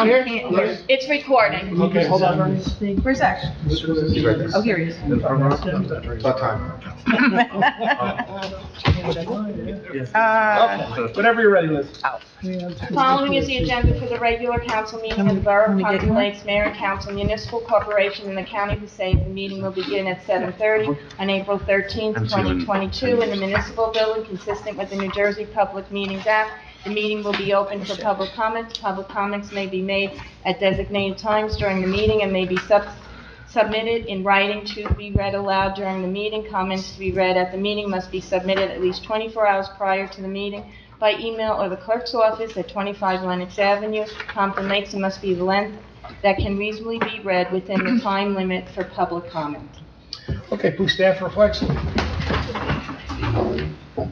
Here? Yes. It's recording. Okay, hold on. Where's that? Oh, here he is. What time? Whenever you're ready, Liz. Following is the agenda for the regular council meeting of the Borough of Pompton Lakes Mayor and Council Municipal Corporation in the County of Passaic. The meeting will begin at 7:30 on April 13th, 2022 in the Municipal Building consistent with the New Jersey Public Meetings Act. The meeting will be open for public comments. Public comments may be made at designated times during the meeting and may be submitted in writing to be read aloud during the meeting. Comments to be read at the meeting must be submitted at least 24 hours prior to the meeting by email or the clerk's office at 25 Lenox Avenue, Pompton Lakes, and must be the length that can reasonably be read within the time limit for public comment. Okay, please stand for reflection.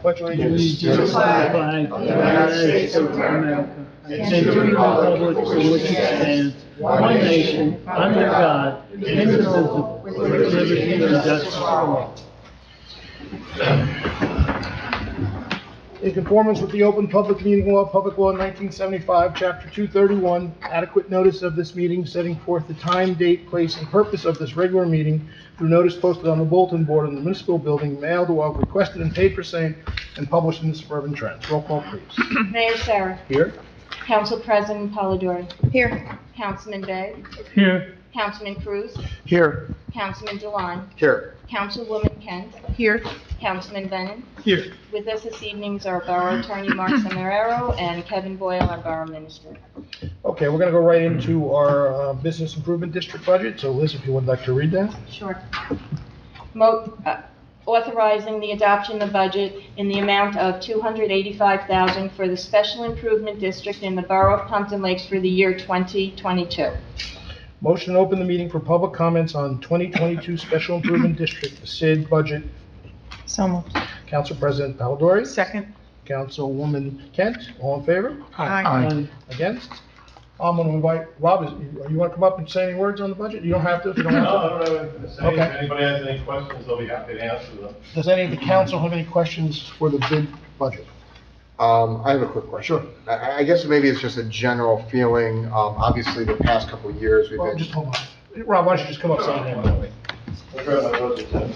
Pledge allegiance to the flag of the United States of America and to the republic for which it stands, one nation, under God, indivisible, with liberty and justice for all. In conformance with the Open Public Meeting Law, Public Law 1975, Chapter 231, adequate notice of this meeting setting forth the time, date, place, and purpose of this regular meeting through notice posted on the bulletin board in the municipal building, mailed or requested and paid for same, and published in the Suburban Trends. Roll call, please. Mayor Sarah. Here. Council President Polidori. Here. Councilman Bay. Here. Councilman Cruz. Here. Councilman Deline. Here. Councilwoman Kent. Here. Councilman Bennett. Here. With us this evening is our Borough Attorney Mark Semeraro and Kevin Boyle, our Borough Minister. Okay, we're going to go right into our Business Improvement District budget. So Liz, if you would like to read that. Sure. Authorizing the adoption of budget in the amount of $285,000 for the Special Improvement District in the Borough of Pompton Lakes for the year 2022. Motion to open the meeting for public comments on 2022 Special Improvement District, the SID budget. So moved. Council President Polidori. Second. Councilwoman Kent, all in favor? Aye. Against? I'm going to invite, Rob, you want to come up and say any words on the budget? You don't have to if you don't want to. No, I don't have anything to say. Okay. If anybody has any questions, I'll be happy to answer them. Does any of the council have any questions for the bid budget? I have a quick question. Sure. I guess maybe it's just a general feeling. Obviously, the past couple of years, we've Well, been. just hold on. Rob, why don't you just come up and say your name that way? I'll grab my budget then.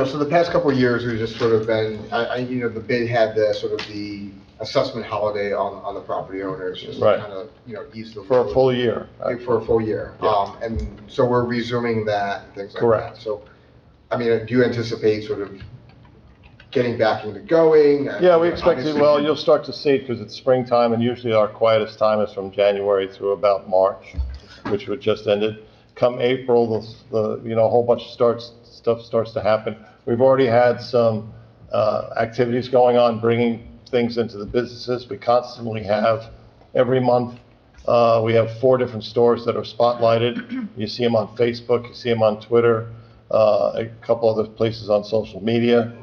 So the past couple of years, we've just sort of been, the bid had the sort of the assessment holiday on the property owners, just to Right. kind of, ease the. For a full year. For a full year. Yeah. And so we're resuming that, and things like that. Correct. So, do you anticipate sort of getting back into going? Yeah, we expect it, Obviously- well, you'll start to see it because it's springtime and usually our quietest time is from January through about March, which would just ended. Come April, a whole bunch of stuff starts to happen. We've already had some activities going on, bringing things into the businesses. We constantly have, every month, we have 4 different stores that are spotlighted. You see them on Facebook, you see them on Twitter, a couple other places on social media.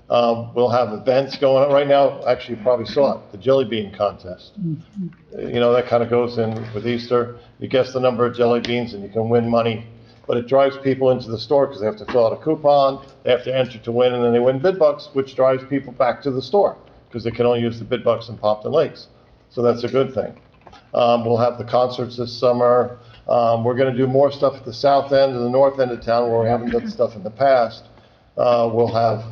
We'll have events going on right now. Actually, you probably saw it, the jelly bean contest. That kind of goes in with Easter. You guess the number of jelly beans and you can win money. But it drives people into the store because they have to fill out a coupon, they have to enter to win, and then they win bid bucks, which drives people back to the store because they can only use the bid bucks in Pompton Lakes. So that's a good thing. We'll have the concerts this summer. We're going to do more stuff at the south end and the north end of town where we haven't done stuff in the past. We'll have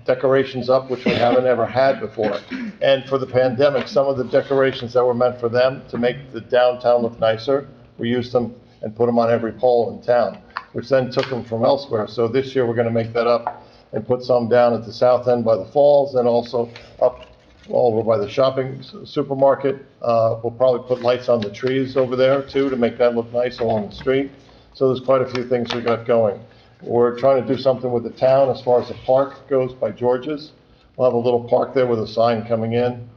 decorations up, which we haven't ever had before. And for the pandemic, some of the decorations that were meant for them to make the downtown look nicer, we used them and put them on every pole in town, which then took them from elsewhere. So this year, we're going to make that up and put some down at the south end by the falls and also up all over by the shopping supermarket. We'll probably put lights on the trees over there too to make that look nice along the street. So there's quite a few things we got going. We're trying to do something with the town as far as the park goes by George's. We'll have a little park there with a sign coming in.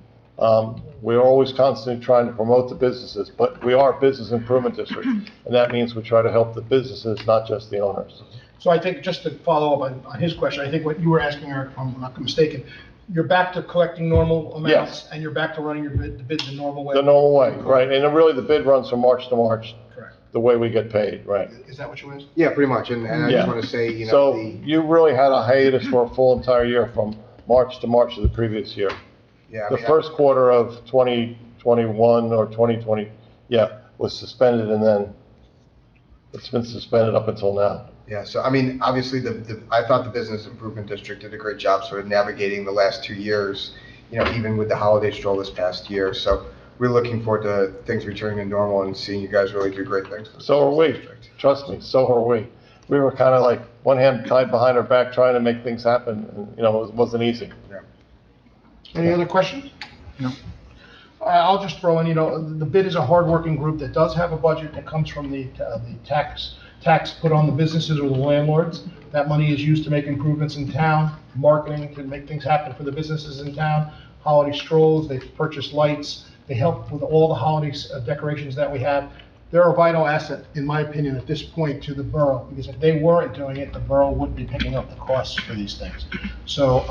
We're always constantly trying to promote the businesses, but we are a business improvement district, and that means we try to help the businesses, not just the owners. So I think, just to follow up on his question, I think what you were asking, Eric, if I'm not mistaken, you're back to collecting normal amounts, Yes. and you're back to running the bids the normal way? The normal way, right, and then really the bid runs from March to March, Correct. the way we get paid, right? Is that what you asked? Yeah, pretty much. And I Yeah. just want to say, So you really had a hiatus for a full entire year from March to March of the previous year. Yeah, I The mean, first quarter of 2021 or 2020, yeah, was suspended, and then it's been suspended up until now. Yeah, so I mean, obviously, I thought the Business Improvement District did a great job sort of navigating the last 2 years, even with the holiday stroll this past year. So we're looking forward to things returning to normal and seeing you guys really do great things. for the So are we, district. trust me, so are we. We were kind of like, one hand tied behind our back, trying to make things happen, and, it wasn't easy. Yeah. Any other questions? No. I'll just throw in, the BID is a hardworking group that does have a budget that comes from the tax put on the businesses or the landlords. That money is used to make improvements in town, marketing to make things happen for the businesses in town, holiday strolls, they purchase lights, they help with all the holiday decorations that we have. They're a vital asset, in my opinion, at this point to the borough, because if they weren't doing it, the borough would be picking up the costs for these things. So,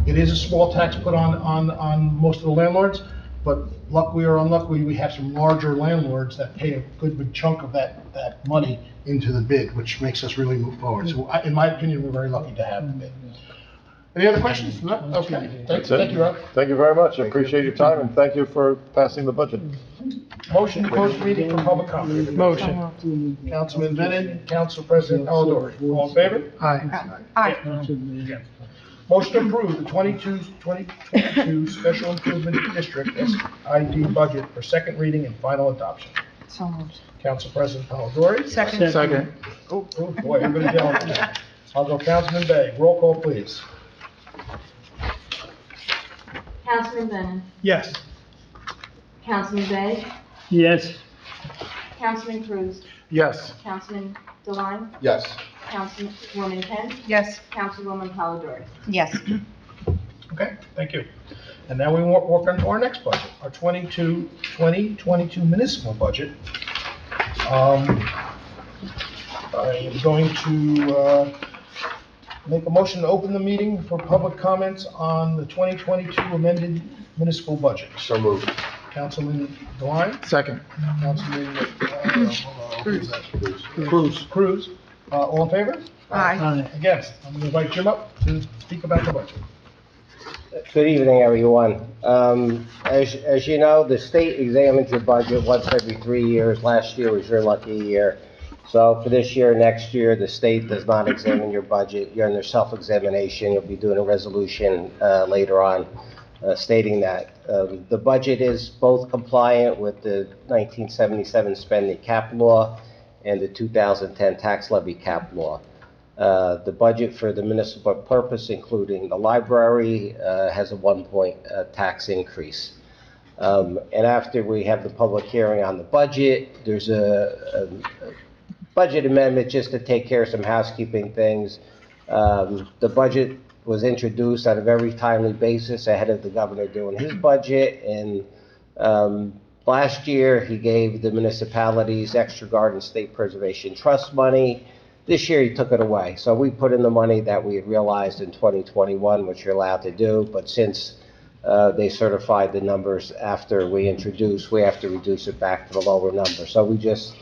it is a small tax put on most of the landlords, but luckily or unluckily, we have some larger landlords that pay a good big chunk of that money into the bid, which makes us really move forward. So, in my opinion, we're very lucky to have the bid. Any other questions? No? Okay. That's it. Thank you, Rob. Thank you very much. I appreciate your time, and thank you for passing the budget. Motion to close the meeting for public comment. Motion. Councilman Bennett, Council President Polidori. All in favor? Aye. Motion to approve the 2022 Special Improvement District SID budget for second reading and final adoption. So moved. Council President Polidori. Second. Oh, boy, everybody's yelling at me. I'll go Councilman Bay. Roll call, please. Councilman Bennett, Yes. Councilman Bay, Yes. Councilman Cruz, Yes. Councilman DeLine, Yes. Councilwoman Kent, Yes. Councilwoman Polidori. Yes. Okay, thank you. And now we work on to our next budget, our 2022 municipal budget. I am going to make a motion to open the meeting for public comments on the 2022 amended municipal budget. So moved. Councilman DeLine? Second. Councilman, Cruz. All in favor? Aye. Against? I'm going to invite Jim up to speak about the budget. Good evening, everyone. As you know, the state examines your budget once every 3 years. Last year was your lucky year. So for this year, next year, the state does not examine your budget. You're under self-examination. You'll be doing a resolution later on stating that. The budget is both compliant with the 1977 spending cap law and the 2010 tax levy cap law. The budget for the municipal purpose, including the library, has a 1-point tax increase. And after we have the public hearing on the budget, there's a budget amendment just to take care of some housekeeping things. The budget was introduced on a very timely basis ahead of the governor doing his budget. And last year, he gave the municipalities extra garden state preservation trust money. This year, he took it away. So we put in the money that we had realized in 2021, which you're allowed to do. But since they certified the numbers after we introduced, we have to reduce it back to the lower number. So we just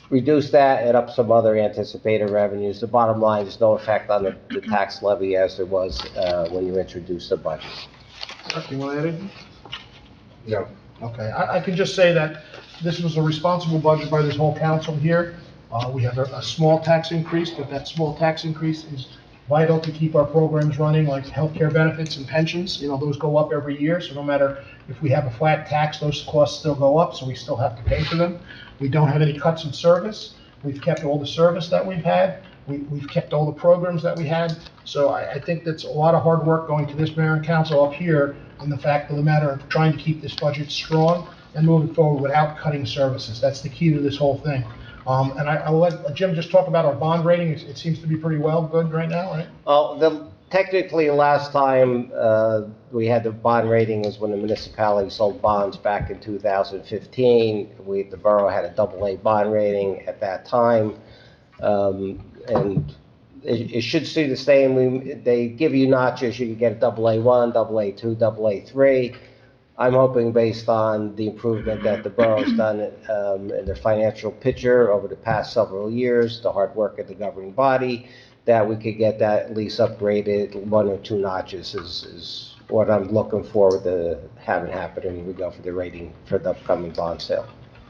reduce that and up some other anticipated revenues. The bottom line is no effect on the tax levy as there was when you introduced the budget. You want to add anything? No. Okay, I can just say that this was a responsible budget by this whole council here. We have a small tax increase, but that small tax increase is vital to keep our programs running, like healthcare benefits and pensions. Those go up every year, so no matter if we have a flat tax, those costs still go up, so we still have to pay for them. We don't have any cuts in service. We've kept all the service that we've had. We've kept all the programs that we had. So I think that's a lot of hard work going to this mayor and council up here on the fact of the matter of trying to keep this budget strong and moving forward without cutting services. That's the key to this whole thing. And I'll let Jim just talk about our bond rating. It seems to be pretty good right now, right? Technically, last time we had the bond rating was when the municipality sold bonds back in 2015. The borough had a AA bond rating at that time. And it should stay the same. They give you notches. You can get a AA1, AA2, AA3. I'm hoping, based on the improvement that the borough's done in their financial picture over the past several years, the hard work of the governing body, that we could get that at least upgraded 1 or 2 notches is what I'm looking forward to having happen when we go for the rating for the upcoming bond sale.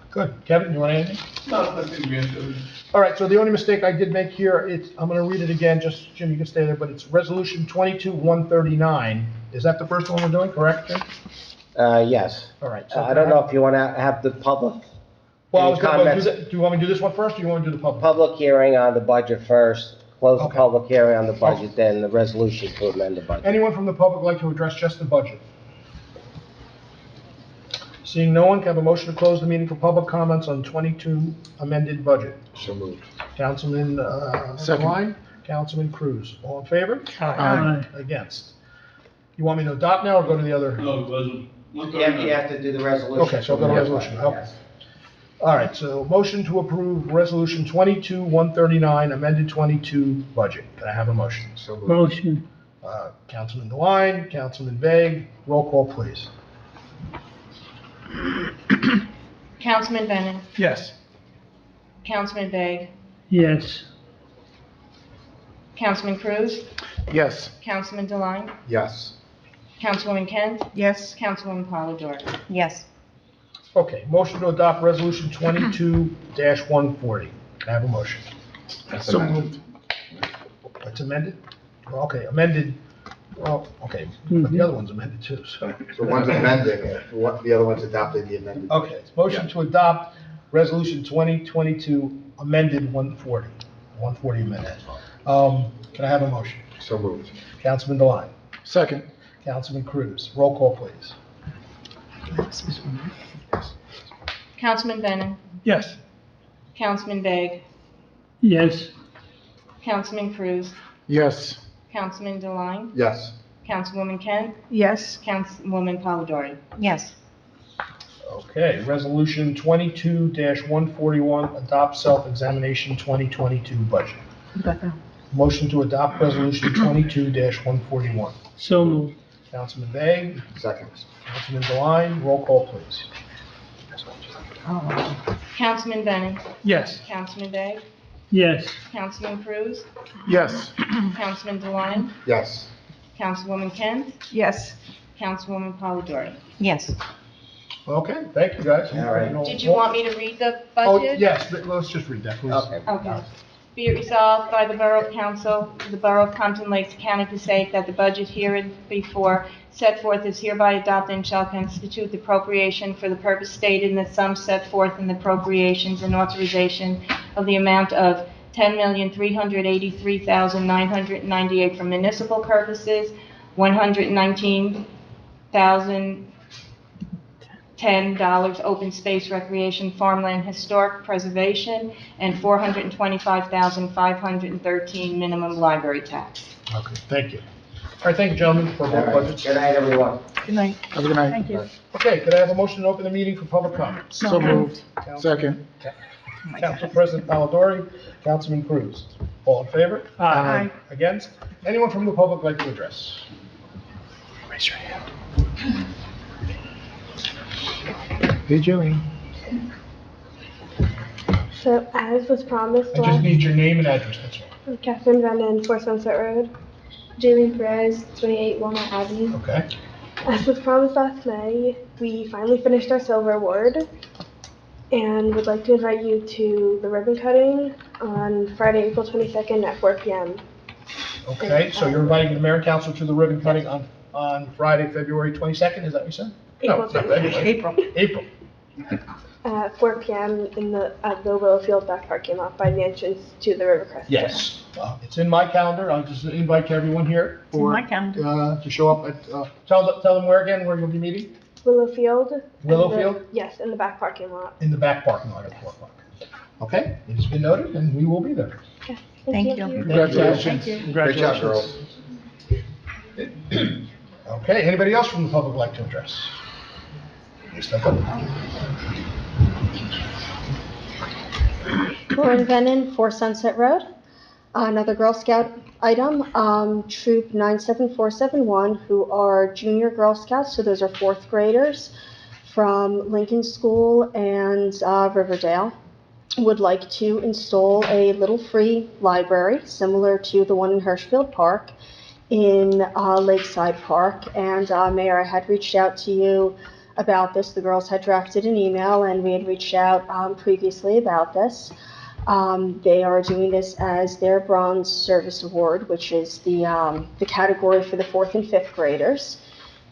Good. Kevin, you want anything? No, I think we answered it. All right, so the only mistake I did make here, I'm gonna read it again, just, Jim, you can stay there, but it's Resolution 22-139. Is that the first one we're doing, correct, Jim? Yes. All right. so I don't know if you want to have the public, Well, I any was gonna do comments? that. Do you want me to do this one first, or you want to do the public? Public hearing on the budget first, close the Okay. public hearing on the budget, then the resolution to amend the budget. Anyone from the public like to address just the budget? Seeing no one, can I have a motion to close the meeting for public comments on 22 amended budget? So moved. Councilman, Second. Klein, Councilman Cruz, all in favor? Aye. Against? You want me to adopt now or go to the other? No, it wasn't. You have to do the resolution. Okay, so I'll go to resolution, okay. All right, so motion to approve Resolution 22-139, amended 22 budget. Can I have a motion? So moved. Motion. Councilman DeWine, Councilman Vague, roll call, please. Councilman Bennett, Yes. Councilman Vague, Yes. Councilman Cruz, Yes. Councilman DeLine, Yes. Councilwoman Kent, Yes. Councilwoman Polidori. Yes. Okay, motion to adopt Resolution 22-140. Can I have a motion? So moved. It's amended? Well, okay, amended, well, okay, but the other one's amended too, so. So one's amending it, the other one's adopting the amended. Okay, it's motion to adopt Resolution 2022 amended 140 amended. Can I have a motion? So moved. Councilman DeLine, Second. Councilman Cruz, roll call, please. Councilman Bennett, Yes. Councilman Vague, Yes. Councilman Cruz, Yes. Councilman DeLine, Yes. Councilwoman Kent, Yes. Councilwoman Polidori. Yes. Okay, Resolution 22-141, adopt self-examination 2022 budget. You got that? Motion to adopt Resolution 22-141. So moved. Councilman Vague, Second. Councilman DeLine, roll call, please. Oh. Councilman Bennett, Yes. Councilman Vague, Yes. Councilman Cruz, Yes. Councilman DeLine, Yes. Councilwoman Kent, Yes. Councilwoman Polidori. Yes. Okay, thank you, guys. All right. Did you want me to read the Oh, budget? yes, but let's just read that, please. Okay. Okay. Be it resolved by the Borough Council, the Borough of Pompton Lakes, County Passaic, that the budget hereinbefore set forth is hereby adopted and shall constitute the appropriation for the purpose stated in the sum set forth in the appropriations and authorization of the amount of $10,383,998 for municipal purposes, $119,010 open space recreation, farmland, historic preservation, and $425,513 minimum library tax. Okay, thank you. All right, thank you, gentlemen, for All both right. budgets. Good night, everyone. Good night. Have a good night. Thank you. Okay, could I have a motion to open the meeting for public comments? So moved. Second. Council President Polidori, Councilman Cruz. All in favor? Aye. Against? Anyone from the public like to address? Raise your hand. Hey, Joey. So, as was promised I just last, need your name and address, that's all. Catherine Brennan, 4 Sunset Road. Jaylene Perez, 28 Walnut Avenue. Okay. As was promised last May, we finally finished our silver award and would like to invite you to the ribbon cutting on Friday, April 22nd at 4 p.m. Okay, so you're inviting the mayor and council to the ribbon cutting on Friday, February 22nd, is that what you said? No, April it's not February. April. April. At 4 p.m. at the Willowfield back parking lot by the entrance to the River Crest. Yes. It's in my calendar, I'll just invite everyone here It's in my calendar. to show up at, tell them where again, where you'll be meeting? Willowfield. Willowfield? Yes, in the back parking lot. In the back parking lot at 4 o'clock. Okay, it's been noted, and we will be there. Okay, Thank you. Congratulations. Thank you. Great job, girls. Okay, anybody else from the public like to address? Step up. Lauren Vennon, 4 Sunset Road. Another Girl Scout item, Troop 97471, who are junior Girl Scouts, so those are 4th graders from Lincoln School and Riverdale, would like to install a little free library similar to the one in Hirschfield Park in Lakeside Park. And Mayor, I had reached out to you about this. The girls had drafted an email, and we had reached out previously about this. They are doing this as their Bronze Service Award, which is the category for the 4th and 5th graders.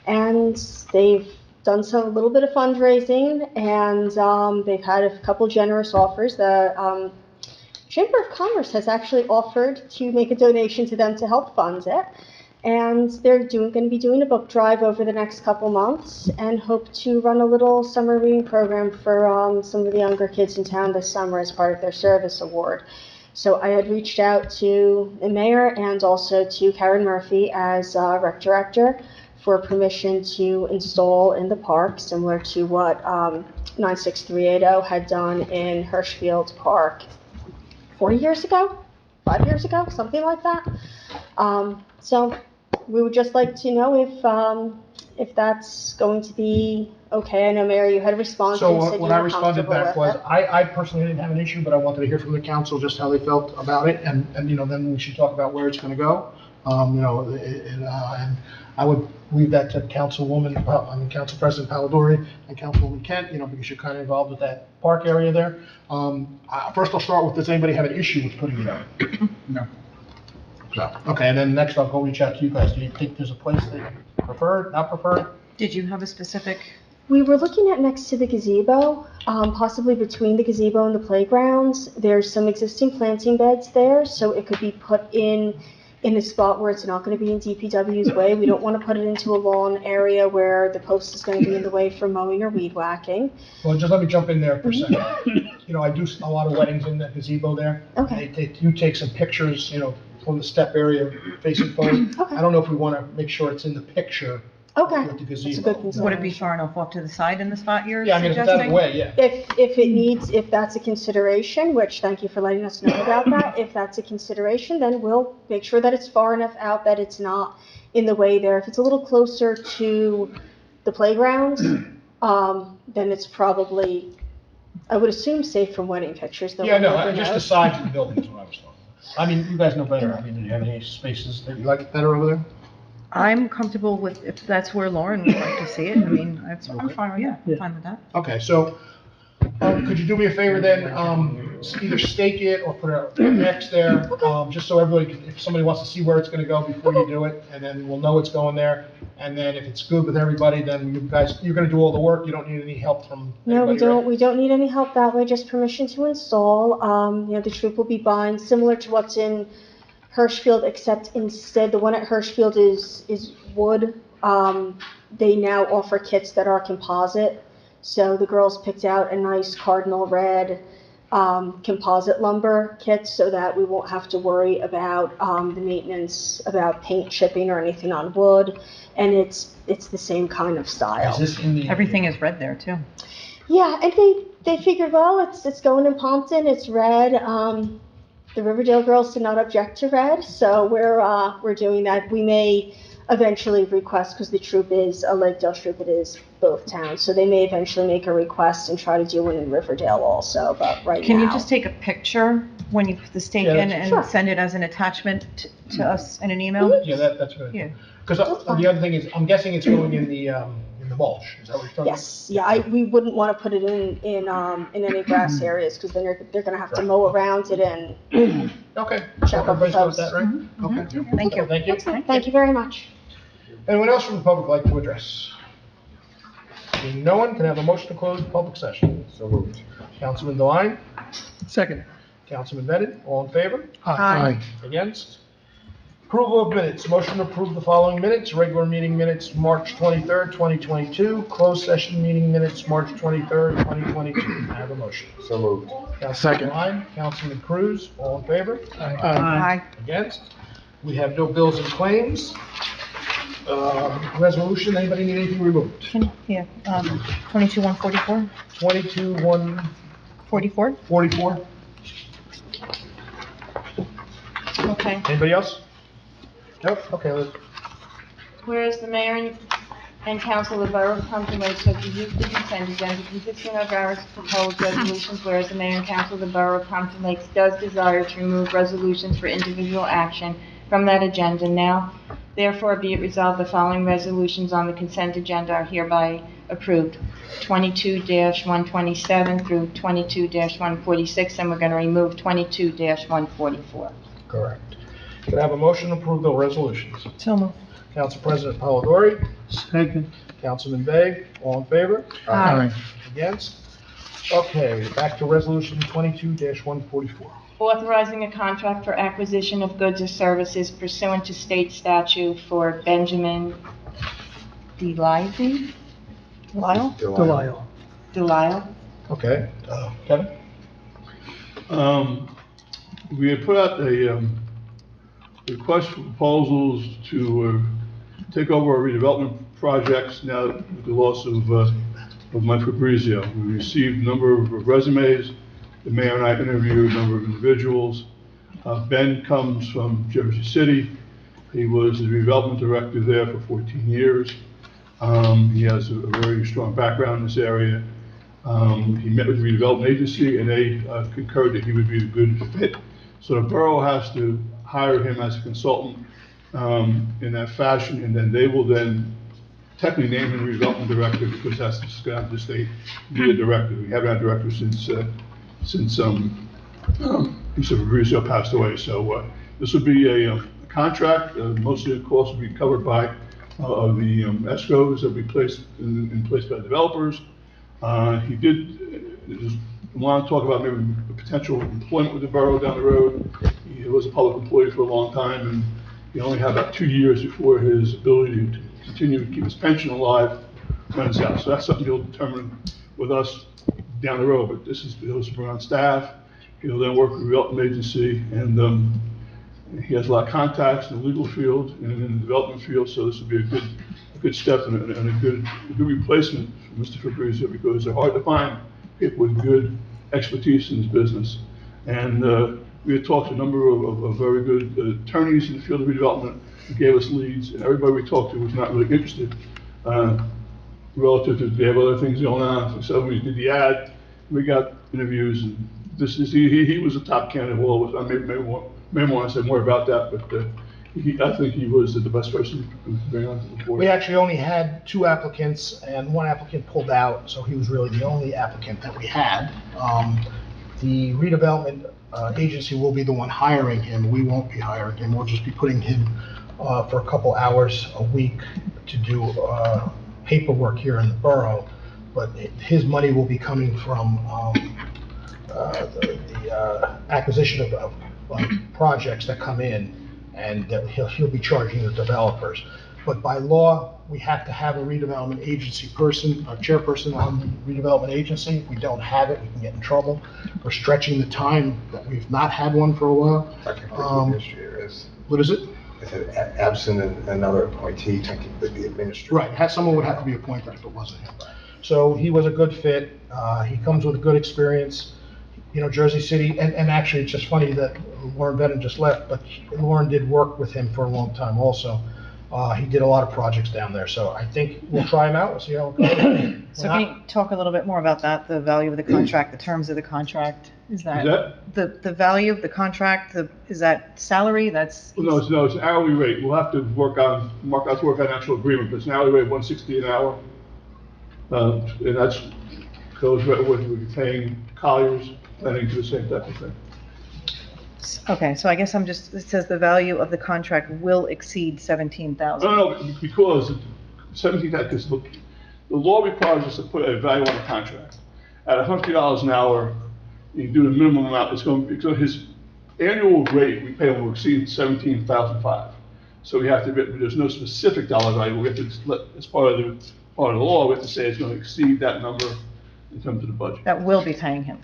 And they've done a little bit of fundraising, and they've had a couple generous offers. The Chamber of Commerce has actually offered to make a donation to them to help fund it. And they're going to be doing a book drive over the next couple months, and hope to run a little summer reading program for some of the younger kids in town this summer as part of their service award. So I had reached out to the mayor and also to Karen Murphy as rec director for permission to install in the park, similar to what 96380 had done in Hirschfield Park 4 years ago, 5 years ago, something like that. So we would just like to know if that's going to be okay. I know, Mayor, you had responded So and said you what I were responded comfortable back with was, it. I personally didn't have an issue, but I wanted to hear from the council just how they felt about it, and then we should talk about where it's gonna go. And I would leave that to Council President Palladori and Councilwoman Kent, because you're kind of involved with that park area there. First I'll start with, does anybody have an issue with putting it up? No. No. Okay, and then next I'll go reach out to you guys. Do you think there's a place that you prefer, not prefer? Did you have a specific? We were looking at next to the gazebo, possibly between the gazebo and the playgrounds. There's some existing planting beds there, so it could be put in a spot where it's not going to be in DPW's way. We don't want to put it into a lawn area where the post is going to be in the way for mowing or weed whacking. Well, just let me jump in there for a second. I do a lot of weddings in that gazebo there. Okay. You take some pictures, from the step area facing forward. Okay. I don't know if we want to make sure it's in the picture Okay, with the that's gazebo. a good consideration. Would it be far enough off to the side in the spot you're Yeah, I mean, if it's out of the way, yeah. If that's a consideration, which thank you for letting us know about that, if that's a consideration, then we'll make sure that it's far enough out that it's not in the way there. If it's a little closer to the playground, then it's probably, I would assume, safe from wedding pictures. Though Yeah, one no, never just the knows. sides of the buildings is what I was talking about. I mean, you guys know better. I mean, do you have any spaces that you like better over there? I'm comfortable with, if that's where Lauren would like to see it. I mean, I'm fine with that. I'm fine with that. Okay, so, could you do me a favor then, either stake it or put it next there, just so everybody, if somebody wants to see where it's gonna go before you do it, and then we'll know it's going there. And then if it's good with everybody, then you guys, you're gonna do all the work, you don't need any help from No, we anybody, don't. right? We don't need any help that way. Just permission to install. The troop will be buying similar to what's in Hirschfield, except instead the one at Hirschfield is wood. They now offer kits that are composite. So the girls picked out a nice cardinal red composite lumber kit, so that we won't have to worry about the maintenance, about paint chipping or anything on wood. And it's the same kind of style. Is this in the? Everything is red there too. Yeah, and they figured, well, it's going in Pompton, it's red. The Riverdale girls did not object to red, so we're doing that. We may eventually request, because the troop is a Lakedale troop, it is both towns, so they may eventually make a request and try to do one in Riverdale also, but right now. Can you just take a picture when you put the stake Yeah, in Sure. and send it as an attachment to us in an email? Yeah, that's good. Yeah. Because the other thing is, I'm guessing it's going in the mulch, is that what you're talking about? Yes, yeah, we wouldn't want to put it in any grass areas, because then they're gonna have to mow around it and, Okay. Check out the Everybody's good with posts. that, right? Okay. Thank you. Thank you. thank you very much. Anyone else from the public like to address? Seeing no one, can I have a motion to close the public session? So moved. Councilman Devine, Second. Councilman Bennett, all in favor? Aye. Against? Approval of minutes, motion to approve the following minutes, regular meeting minutes, March 23rd, 2022, closed session meeting minutes, March 23rd, 2022. Can I have a motion? So moved. Councilman Devine, Councilman Cruz, all in favor? Aye. Against? We have no bills and claims. Resolution, anybody need anything removed? 22-144? 22-144? 44? Okay. Anybody else? Nope, okay, let's, Whereas the mayor and council of the borough of Pompton Lakes have reviewed the consent agenda consisting of various proposed resolutions, whereas the mayor and council of the borough of Pompton Lakes does desire to remove resolutions for individual action from that agenda now. Therefore, be it resolved, the following resolutions on the consent agenda are hereby approved. 22-127 through 22-146, and we're going to remove 22-144. Correct. Can I have a motion to approve the resolutions? So moved. Council President Polidori, Second. Councilman Bay, all in favor? Aye. Against? Okay, back to resolution 22-144. Authorizing a contract for acquisition of goods or services pursuant to state statute for Benjamin Delisle? Delisle? Okay, Kevin? We had put out a request for proposals to take over our redevelopment projects now with the loss of Mike Fabrizio. We received a number of resumes. The mayor and I interviewed a number of individuals. Ben comes from Jersey City. He was the redevelopment director there for 14 years. He has a very strong background in this area. He met with the redevelopment agency and they concurred that he would be a good fit. So the borough has to hire him as a consultant in that fashion, and then they will then technically name him redevelopment director because that's just going to the state be a director. We haven't had a director since Mr. Fabrizio passed away. So this will be a contract. Most of the costs will be covered by the escrows that will be placed in place by developers. He did want to talk about maybe potential employment with the borough down the road. He was a public employee for a long time, and he only had about 2 years before his ability to continue to keep his pension alive runs out. So that's something he'll determine with us down the road. But he'll bring on staff. He'll then work with the development agency, and he has a lot of contacts in the legal field and in the development field. So this will be a good step and a good replacement for Mr. Fabrizio, because they're hard to find people with good expertise in this business. And we had talked to a number of very good attorneys in the field of redevelopment who gave us leads, and everybody we talked to was not really interested relative to they have other things going on. So we did the ad, we got interviews, and he was a top candidate. Well, I may want to say more about that, but I think he was the best person to bring on to the board. We actually only had 2 applicants, and 1 applicant pulled out, so he was really the only applicant that we had. The redevelopment agency will be the one hiring him. We won't be hiring him. We'll just be putting him for a couple hours a week to do paperwork here in the borough. But his money will be coming from the acquisition of projects that come in, and he'll be charging the developers. But by law, we have to have a redevelopment agency person, a chairperson on the redevelopment agency. If we don't have it, we can get in trouble. We're stretching the time that we've not had one for a while. What is it? I said absent another appointee, technically the administrator. Right, someone would have to be appointed if it wasn't him. So he was a good fit. He comes with a good experience. You know, Jersey City, and actually it's just funny that Lauren Bennett just left, but Lauren did work with him for a long time also. He did a lot of projects down there, so I think we'll try him out, we'll see how it goes. So can you talk a little bit more about that, the value of the contract, the terms of the contract? Is that the value of the contract, is that salary, that's? No, it's an hourly rate. We'll have to work out an actual agreement, but it's an hourly rate of $160 an hour. And that's goes with what we're paying Colliers, planning to the same type of thing. Okay, so I guess it says the value of the contract will exceed $17,000. No, because 17,000, because the law requires us to put a value on the contract. At $100 an hour, you do the minimum amount, because his annual rate we pay him will exceed $17,500. So we have to, there's no specific dollar value. We have to, as part of the law, we have to say it's going to exceed that number in terms of the budget. That will be paying him.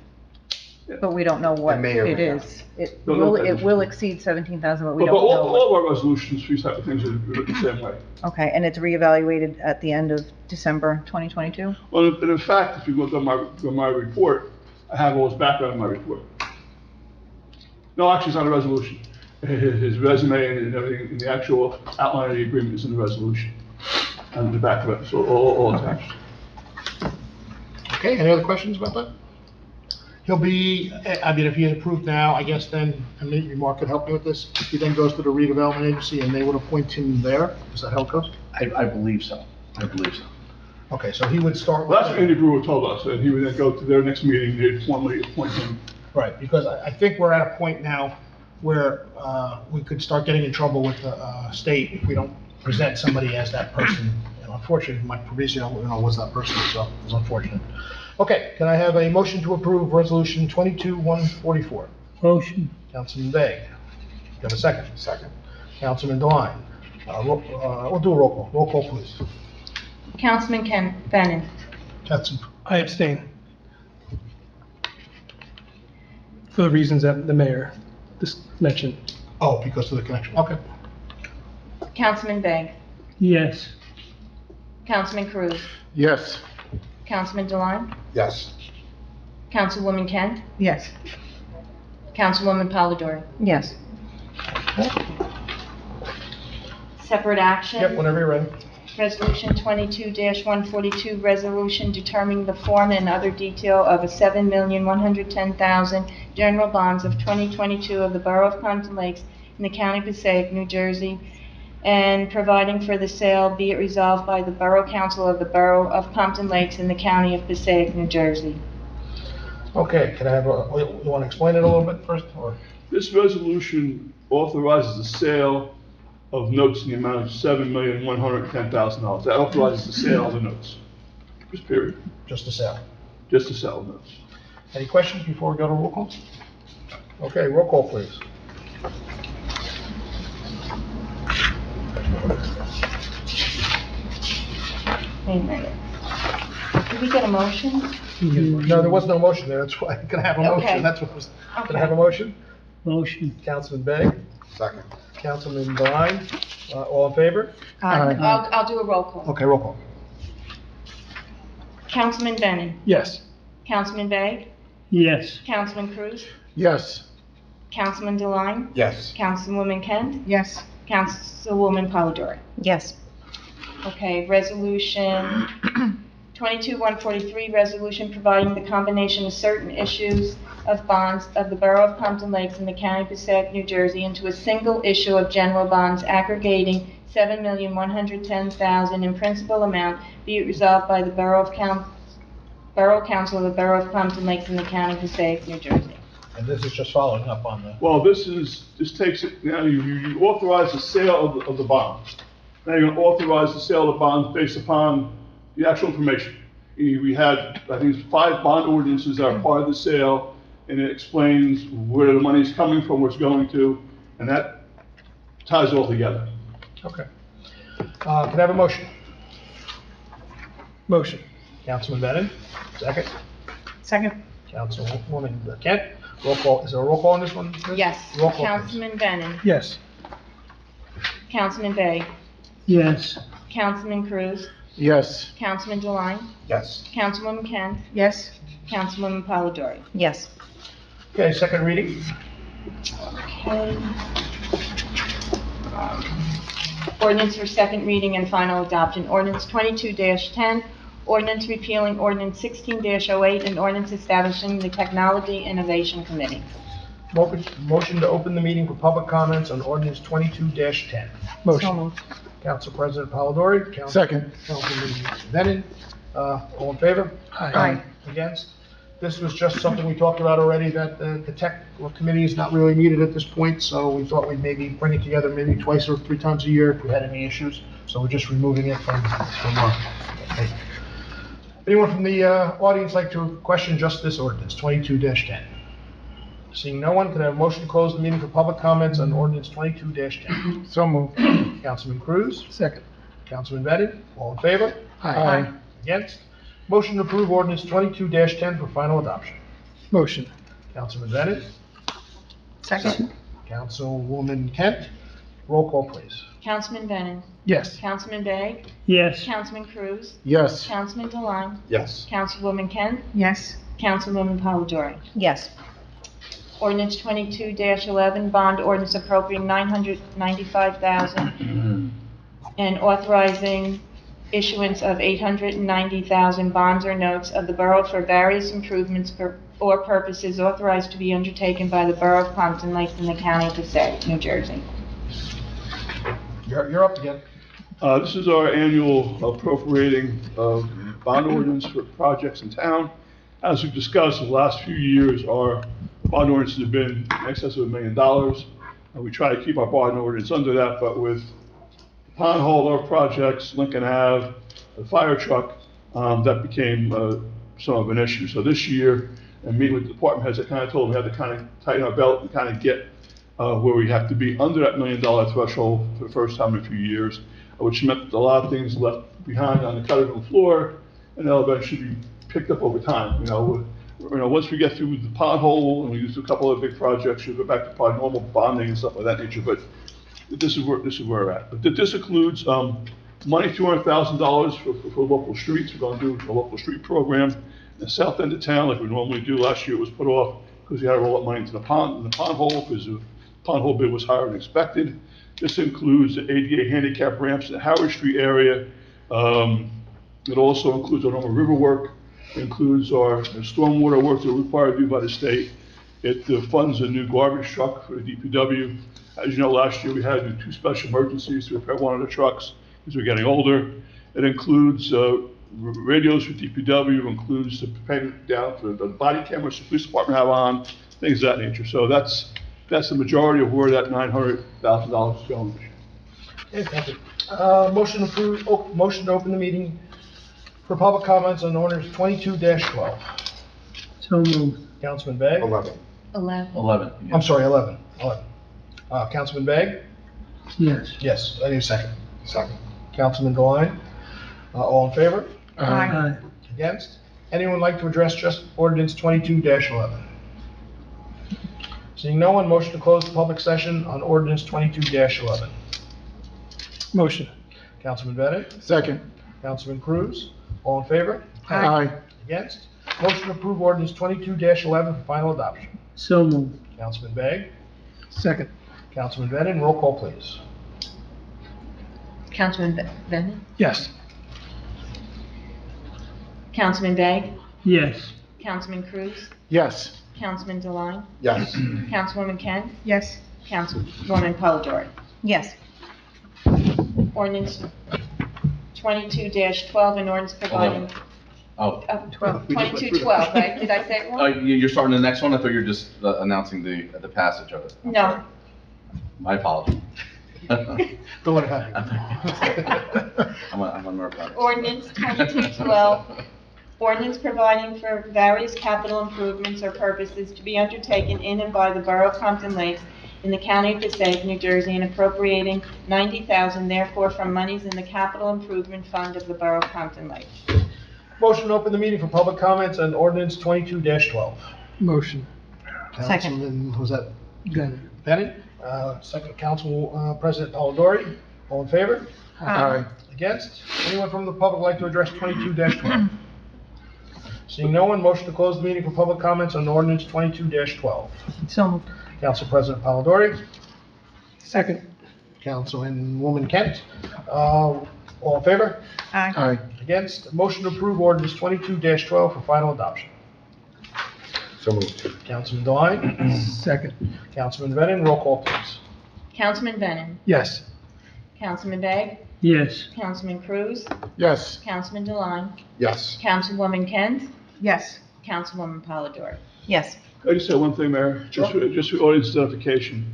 Yeah. But we don't know what it is. It will exceed 17,000, but we don't know. All of our resolutions, these type of things are the same way. Okay, and it's reevaluated at the end of December 2022? Well, and in fact, if you look at my report, I have all his background in my report. No, actually, it's not a resolution. His resume and everything, and the actual outline of the agreement is in the resolution. And the back of it, so all attached. Okay, any other questions about that? He'll be, I mean, if he is approved now, I guess then, and maybe Mark could help me with this, he then goes to the redevelopment agency and they would appoint him there? Is that how it goes? I believe so. I believe so. Okay, so he would start with... Well, that's what Andy Brewer told us, and he would then go to their next meeting, they'd formally appoint him. Right, because I think we're at a point now where we could start getting in trouble with the state if we don't present somebody as that person. And unfortunately, Mike Fabrizio, was that person, so it's unfortunate. Okay, can I have a motion to approve Resolution 22-144? Motion. Councilman Bay. Do you have a second? Second. Councilman Devine. We'll do a roll call. Roll call, please. Councilman Bennett. I abstain. For the reasons that the mayor just mentioned. Oh, because of the connection. Okay. Councilman Bay. Yes. Councilman Cruz. Yes. Councilman Deline. Yes. Councilwoman Kent. Yes. Councilwoman Polidori. Yes. Separate action. Yep, whenever you're ready. Resolution 22-142, resolution determining the form and other detail of a $7,110,000 general bonds of 2022 of the Borough of Pompton Lakes in the County of Passaic, New Jersey, and providing for the sale, be it resolved by the Borough Council of the Borough of Pompton Lakes in the County of Passaic, New Jersey. Okay, can I have you want to explain it a little bit first, or? This resolution authorizes the sale of notes in the amount of $7,110,000. That authorizes the sale of the notes. Just period. Just a sale. Just to sell the notes. Any questions before we go to roll call? Okay, roll call, please. Wait a minute. Did we get a motion? No, there was no motion there, that's why, can I have a motion? Okay. That's what was, can Okay. I have a motion? Motion. Councilman Bay, Second. Councilman Devine, all in favor? I'll do a roll call. Okay, roll call. Councilman Bennett. Yes. Councilman Bay. Yes. Councilman Cruz. Yes. Councilman Deline. Yes. Councilwoman Kent. Yes. Councilwoman Polidori. Yes. Okay, resolution 22-143, resolution providing the combination of certain issues of bonds of the Borough of Pompton Lakes in the County of Passaic, New Jersey into a single issue of general bonds aggregating $7,110,000 in principal amount, be it resolved by the Borough Council of the Borough of Pompton Lakes in the County of Passaic, New Jersey. And this is just following up on the, Well, this takes it, now you authorize the sale of the bonds. Now you're going to authorize the sale of bonds based upon the actual information. We had, I think it's 5 bond ordinances that are part of the sale, and it explains where the money's coming from, where it's going to, and that ties it all together. okay. Can I have a motion? Motion. Councilman Bennett, second. Second. Councilwoman Kent, roll call, is there a roll call on this one? Liz? Yes. Roll call, please. Councilman Bennett. Yes. Councilman Bay. Yes. Councilman Cruz. Yes. Councilman Deline. Yes. Councilwoman Kent. Yes. Councilwoman Polidori. Yes. Okay, second reading. Okay. Ordinance for second reading and final adoption. Ordinance 22-10, ordinance repealing ordinance 16-08, and ordinance establishing the Technology Innovation Committee. Motion to open the meeting for public comments on ordinance 22-10. Motion. Council President Polidori. Second. Councilman Bennett, all in favor? Aye. Against? This was just something we talked about already, that the tech committee is not really needed at this point, so we thought we'd maybe bring it together maybe twice or 3 times a year if we had any issues. So we're just removing it from okay. Anyone from the audience like to question just this ordinance, 22-10? Seeing no one, can I have a motion to close the meeting for public comments on ordinance 22-10? So moved. Councilman Cruz? Second. Councilman Bennett, all in favor? Aye. Against? Motion to approve ordinance 22-10 for final adoption. Motion. Councilman Bennett, Second. Councilwoman Kent, roll call, please. Councilman Bennett. Yes. Councilman Bay. Yes. Councilman Cruz. Yes. Councilman Deline. Yes. Councilwoman Kent. Yes. Councilwoman Polidori. Yes. Ordinance 22-11, bond ordinance appropriating $995,000 and authorizing issuance of $890,000 bonds or notes of the borough for various improvements or purposes authorized to be undertaken by the Borough of Pompton Lakes in the County of Passaic, New Jersey. You're up again. This is our annual appropriating of bond ordinance for projects in town. As we've discussed, the last few years, our bond ordinances have been in excess of $1 million. We try to keep our bond ordinance under that, but with pond holder projects, Lincoln Ave, the fire truck, that became some of an issue. So this year, and meeting with the department heads, I kind of told them we had to kind of tighten our belt and kind of get where we have to be under that $1 million threshold for the first time in a few years, which meant a lot of things left behind on the cutting room floor, and they'll eventually be picked up over time. Once we get through the pothole and we do a couple of big projects, we'll go back to probably normal bonding and stuff of that nature. But this is where we're at. But this includes money, $200,000 for local streets. We're going to do a local street program in the south end of town like we normally do. Last year it was put off because we had to roll up money into the pond hole because the pond hole bid was higher than expected. This includes the ADA handicap ramps in the Howard Street area. It also includes our normal river work. It includes our stormwater work that we're required to do by the state. It funds a new garbage truck for the DPW. As you know, last year we had to do 2 special emergencies to repair one of the trucks because we're getting older. It includes radios for DPW. It includes the payment down for the body cameras the police department have on, things of that nature. So that's the majority of where that $900,000 is going. Okay, thank you. Motion to open the meeting for public comments on orders 22-12. So moved. Councilman Begg? 11. 11. I'm sorry, 11. Councilman Begg? Yes. Yes, I need a second. Second. Councilman Deline? All in favor? Aye. Against? Anyone like to address just ordinance 22-11? Seeing no one, motion to close the public session on ordinance 22-11. Motion. Councilman Bennett? Second. Councilman Cruz? All in favor? Aye. Against? Motion to approve ordinance 22-11 for final adoption. So moved. Councilman Begg? Second. Councilman Bennett, roll call please. Councilman Bennett? Yes. Councilman Begg? Yes. Councilman Cruz? Yes. Councilman Deline? Yes. Councilwoman Kent? Yes. Councilwoman Polidori? Yes. Ordinance 22-12, an ordinance providing... Oh, 22-12, right? Did I say it wrong? you're starting the next one? I thought you were just announcing the passage of it. No. My apology. Go ahead. I'm a nerd. Ordinance 22-12, ordinance providing for various capital improvements or purposes to be undertaken in and by the Borough of Pompton Lakes in the County of Passaic, New Jersey, and appropriating $90,000 therefore from monies in the Capital Improvement Fund of the Borough of Pompton Lakes. Motion to open the meeting for public comments on ordinance 22-12. Motion. Second. Councilman, was that Then. Bennett? Second, Council President Polidori. All in favor? Aye. Against? Anyone from the public like to address 22-12? Seeing no one, motion to close the meeting for public comments on ordinance 22-12. So moved. Council President Polidori. Second. Councilwoman Kent. All in favor? Aye. Aye. Against? Motion to approve ordinance 22-12 for final adoption. So moved. Councilman Deline. Second. Councilman Bennett, roll call please. Councilman Bennett? Yes. Councilman Begg? Yes. Councilman Cruz? Yes. Councilman Deline? Yes. Councilwoman Kent? Yes. Councilwoman Polidori? Yes. I just say one thing, Mayor, just for audience identification.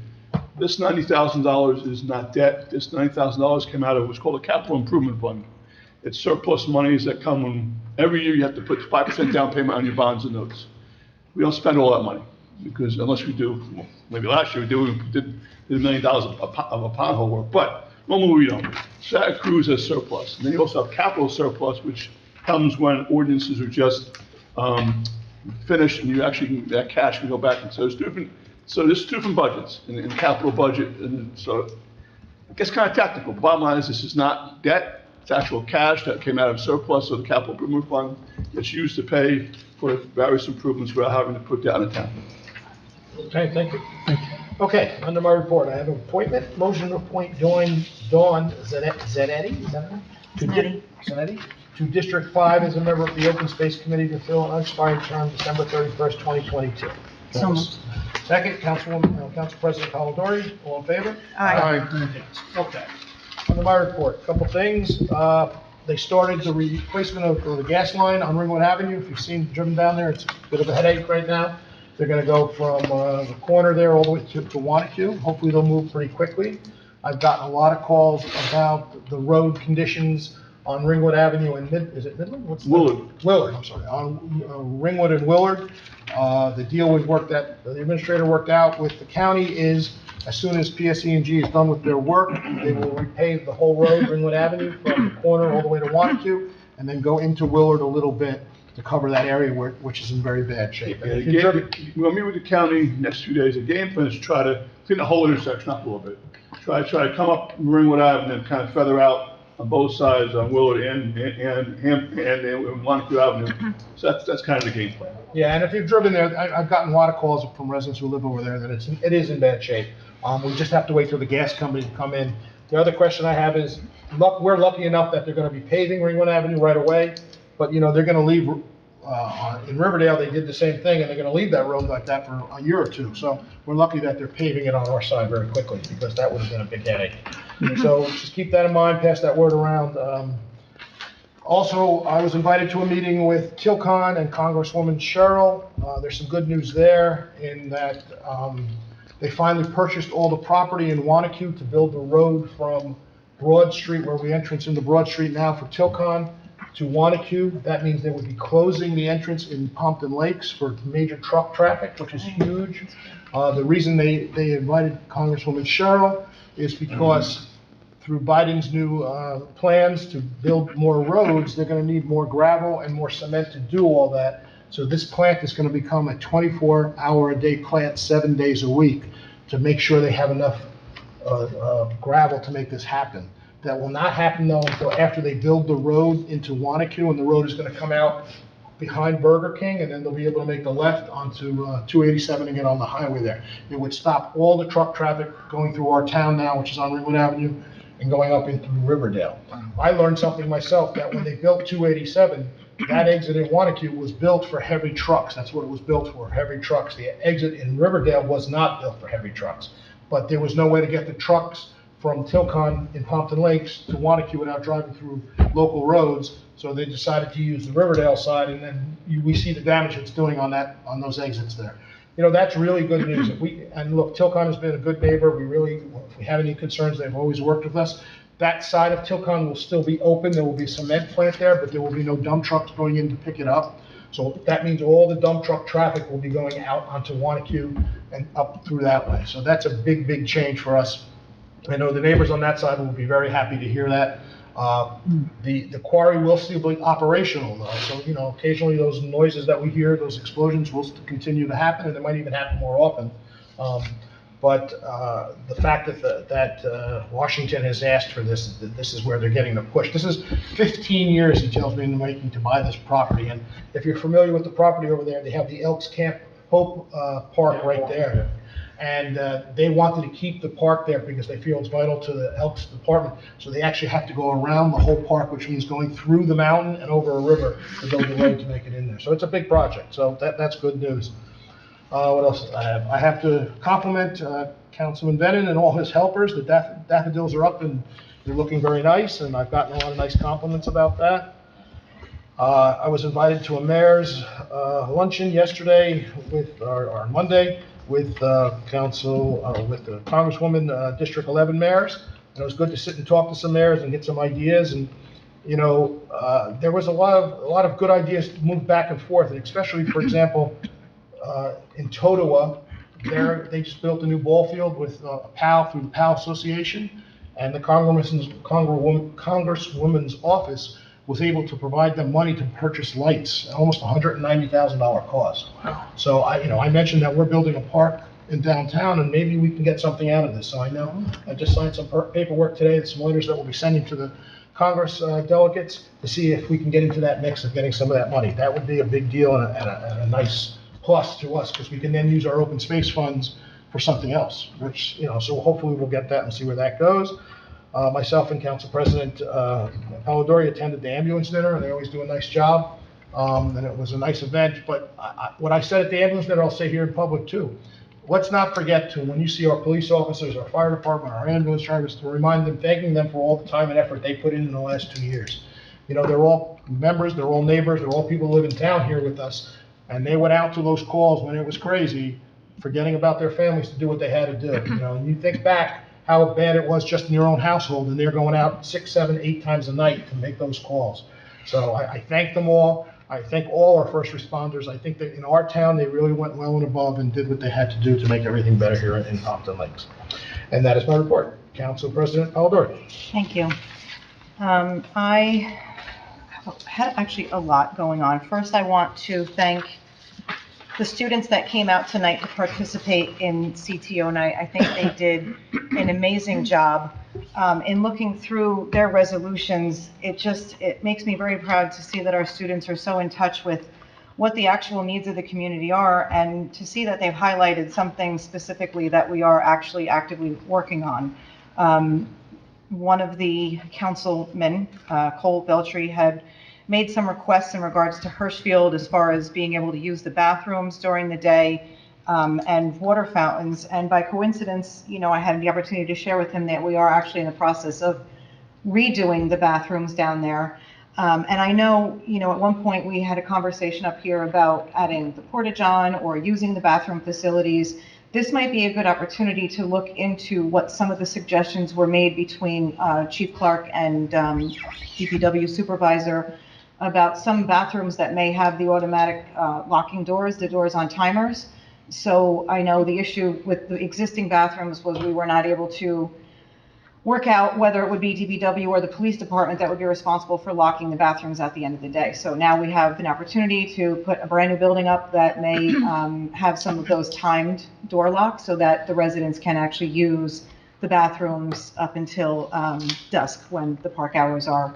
This $90,000 is not debt. This $90,000 came out of what's called a capital improvement fund. It's surplus monies that come when every year you have to put 5% down payment on your bonds and notes. We don't spend all that money because unless we do, well, maybe last year we did $1 million of a pothole work, but normally we don't. So that accrues as surplus. And then you also have capital surplus, which comes when ordinances are just finished and you actually, that cash can go back. And so there's different budgets in the capital budget. And so it gets kind of technical. Bottom line is this is not debt. It's actual cash that came out of surplus of the capital improvement fund. It's used to pay for various improvements without having to put down a town. Okay, thank you. Okay, under my report, I have an appointment, motion to appoint Dawn Zanetti, is that her name? Zanetti. Zanetti, to District 5 as a member of the Open Space Committee to fill an unexpired term December 31st, 2022. So moved. Second, Council President Polidori, all in favor? Aye. Okay. Under my report, a couple things. They started the replacement of the gas line on Ringwood Avenue. If you've driven down there, it's a bit of a headache right now. They're gonna go from the corner there all the way to Wanacue. Hopefully they'll move pretty quickly. I've gotten a lot of calls about the road conditions on Ringwood Avenue and is it Midland? Willard, I'm sorry, on Ringwood and Willard. The deal the administrator worked out with the county is, as soon as PSE&G is done with their work, they will repave the whole road, Ringwood Avenue, from the corner all the way to Wanacue, and then go into Willard a little bit to cover that area which is in very bad shape. And if you've driven- We'll meet with the county next 2 days. The game plan is to try to clean the whole intersection up a little bit. Try to come up Ringwood Avenue and kind of feather out on both sides on Willard and Montague Avenue. So that's kind of the game plan. Yeah, and if you've driven there, I've gotten a lot of calls from residents who live over there that it is in bad shape. We just have to wait till the gas company to come in. The other question I have is, we're lucky enough that they're gonna be paving Ringwood Avenue right away, but they're gonna leave, in Riverdale, they did the same thing, and they're gonna leave that road like that for a year or two. So we're lucky that they're paving it on our side very quickly, because that would have been a big headache. So just keep that in mind, pass that word around. Also, I was invited to a meeting with Tilcon and Congresswoman Cheryl. There's some good news there in that they finally purchased all the property in Wanacue to build the road from Broad Street, where we entrance into Broad Street now for Tilcon, to Wanacue. That means they would be closing the entrance in Pompton Lakes for major truck traffic, which is huge. The reason they invited Congresswoman Cheryl is because through Biden's new plans to build more roads, they're going to need more gravel and more cement to do all that. So this plant is going to become a 24-hour-a-day plant, 7 days a week, to make sure they have enough gravel to make this happen. That will not happen, though, until after they build the road into Wanacue, and the road is going to come out behind Burger King, and then they'll be able to make the left onto 287 and get on the highway there. It would stop all the truck traffic going through our town now, which is on Ringwood Avenue, and going up into Riverdale. I learned something myself, that when they built 287, that exit in Wanacue was built for heavy trucks. That's what it was built for, heavy trucks. The exit in Riverdale was not built for heavy trucks. But there was no way to get the trucks from Tilcon in Pompton Lakes to Wanacue without driving through local roads. So they decided to use the Riverdale side, and then we see the damage it's doing on those exits there. That's really good news. And look, Tilcon has been a good neighbor. If we have any concerns, they've always worked with us. That side of Tilcon will still be open. There will be a cement plant there, but there will be no dump trucks going in to pick it up. So that means all the dump truck traffic will be going out onto Wanacue and up through that way. So that's a big, big change for us. I know the neighbors on that side will be very happy to hear that. The quarry will still be operational, though. So, occasionally those noises that we hear, those explosions will continue to happen, and they might even happen more often. But the fact that Washington has asked for this is where they're getting the push. This is 15 years, he tells me, in the making to buy this property. And if you're familiar with the property over there, they have the Elks Camp Hope Park right there. And they wanted to keep the park there because they feel it's vital to the Elks Department. So they actually have to go around the whole park, which means going through the mountain and over a river to build the road to make it in there. So it's a big project. So that's good news. What else do I have? I have to compliment Councilman Bennon and all his helpers. The daffodils are up and they're looking very nice, and I've gotten a lot of nice compliments about that. I was invited to a mayor's luncheon yesterday or Monday with the Congresswoman, District 11 mayors. And it was good to sit and talk to some mayors and get some ideas. And there was a lot of good ideas moved back and forth, and especially, for example, in Totowa, they just built a new ball field with PAL through the PAL Association, and the Congresswoman's office was able to provide them money to purchase lights, almost $190,000 cost. So I mentioned that we're building a park in downtown, and maybe we can get something out of this. So I just signed some paperwork today, and some letters that we'll be sending to the Congress delegates to see if we can get into that mix of getting some of that money. That would be a big deal and a nice plus to us, because we can then use our open space funds for something else, which, so hopefully we'll get that and see where that goes. Myself and Council President Polidori attended the ambulance dinner, and they always do a nice job. And it was a nice event, but what I said at the ambulance dinner, I'll say here in public too. Let's not forget to, when you see our police officers, our fire department, our ambulance drivers, to remind them, thanking them for all the time and effort they put in the last 2 years. You know, they're all members, they're all neighbors, they're all people who live in town here with us, and they went out to those calls when it was crazy, forgetting about their families to do what they had to do. You know, and you think back how bad it was just in your own household, and they're going out 6, 7, 8 times a night to make those calls. So I thank them all. I thank all our first responders. I think that in our town, they really went well and above and did what they had to do to make everything better here in Pompton Lakes. And that is my report. Council President Polidori. Thank you. I had actually a lot going on. First, I want to thank the students that came out tonight to participate in CTO night. I think they did an amazing job. In looking through their resolutions, it makes me very proud to see that our students are so in touch with what the actual needs of the community are, and to see that they've highlighted something specifically that we are actually actively working on. One of the councilmen, Cole Beltry, had made some requests in regards to Hirschfield as far as being able to use the bathrooms during the day, and water fountains. And by coincidence, you know, I had the opportunity to share with him that we are actually in the process of redoing the bathrooms down there. And I know, you know, at one point we had a conversation up here about adding the porta-john or using the bathroom facilities. This might be a good opportunity to look into what some of the suggestions were made between Chief Clark and DPW Supervisor about some bathrooms that may have the automatic locking doors, the doors on timers. So I know the issue with the existing bathrooms was we were not able to work out whether it would be DPW or the police department that would be responsible for locking the bathrooms at the end of the day. So now we have an opportunity to put a brand new building up that may have some of those timed door locks so that the residents can actually use the bathrooms up until dusk when the park hours are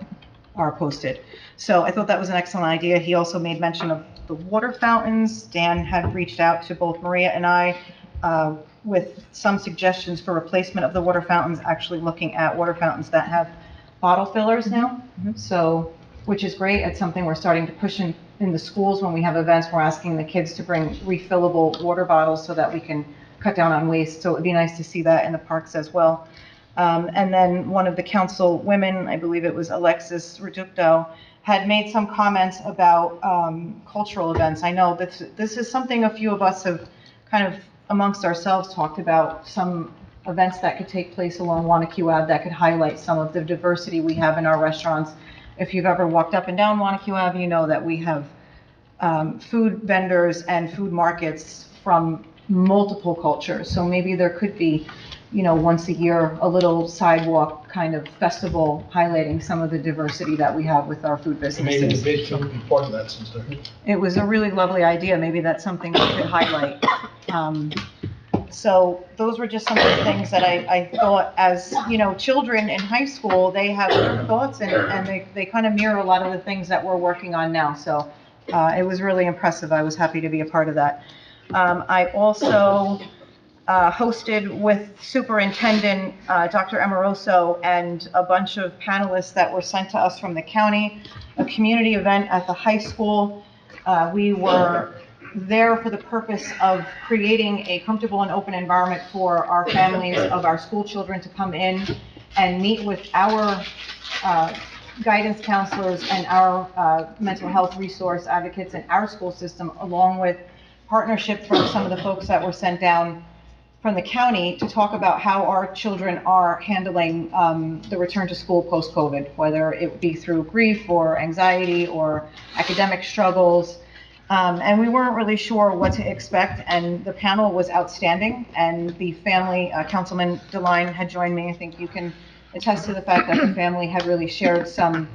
posted. So I thought that was an excellent idea. He also made mention of the water fountains. Dan had reached out to both Maria and I with some suggestions for replacement of the water fountains, actually looking at water fountains that have bottle fillers now. So, which is great. It's something we're starting to push in the schools when we have events. We're asking the kids to bring refillable water bottles so that we can cut down on waste. So it would be nice to see that in the parks as well. And then one of the council women, I believe it was Alexis Reducto, had made some comments about cultural events. I know this is something a few of us have kind of amongst ourselves talked about, some events that could take place along Wanacue Ave that could highlight some of the diversity we have in our restaurants. If you've ever walked up and down Wanacue Ave, you know that we have food vendors and food markets from multiple cultures. So maybe there could be, you know, once a year, a little sidewalk kind of festival highlighting some of the diversity that we have with our food businesses. Maybe the bid could be part of that since they're here. It was a really lovely idea. Maybe that's something we could highlight. So those were just some of the things that I thought, as, you know, children in high school, they have their thoughts and they kind of mirror a lot of the things that we're working on now. So it was really impressive. I was happy to be a part of that. I also hosted with Superintendent Dr. Amoroso and a bunch of panelists that were sent to us from the county, a community event at the high school. We were there for the purpose of creating a comfortable and open environment for our families of our school children to come in and meet with our guidance counselors and our mental health resource advocates in our school system, along with partnership from some of the folks that were sent down from the county to talk about how our children are handling the return to school post-COVID, whether it be through grief or anxiety or academic struggles. And we weren't really sure what to expect, and the panel was outstanding, and the family, Councilman DeLine had joined me. I think you can attest to the fact that the family had really shared some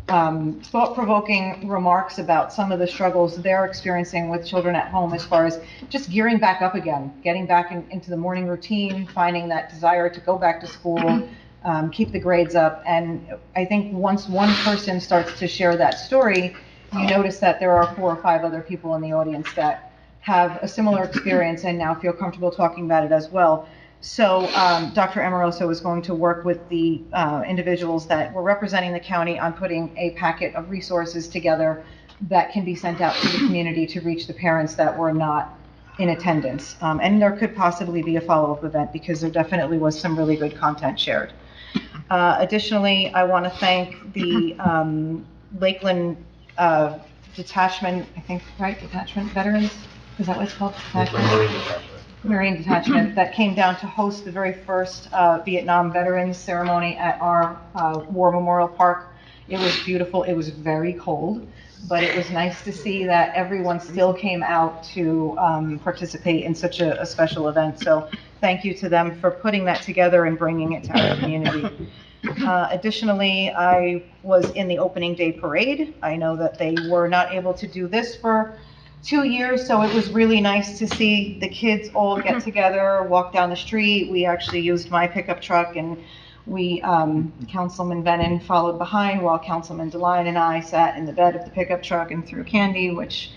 thought-provoking remarks about some of the struggles they're experiencing with children at home as far as just gearing back up again, getting back into the morning routine, finding that desire to go back to school, keep the grades up. And I think once one person starts to share that story, you notice that there are 4 or 5 other people in the audience that have a similar experience and now feel comfortable talking about it as well. So Dr. Amoroso is going to work with the individuals that were representing the county on putting a packet of resources together that can be sent out to the community to reach the parents that were not in attendance. And there could possibly be a follow-up event because there definitely was some really good content shared. Additionally, I want to thank the Lakeland Detachment, I think, right, Detachment Veterans? Is that what it's called? Marine Detachment that came down to host the very first Vietnam Veterans ceremony at our War Memorial Park. It was beautiful. It was very cold, but it was nice to see that everyone still came out to participate in such a special event. So thank you to them for putting that together and bringing it to our community. Additionally, I was in the opening day parade. I know that they were not able to do this for 2 years, so it was really nice to see the kids all get together, walk down the street. We actually used my pickup truck, and we, Councilman Bennon followed behind while Councilman DeLine and I sat in the bed of the pickup truck and threw candy, which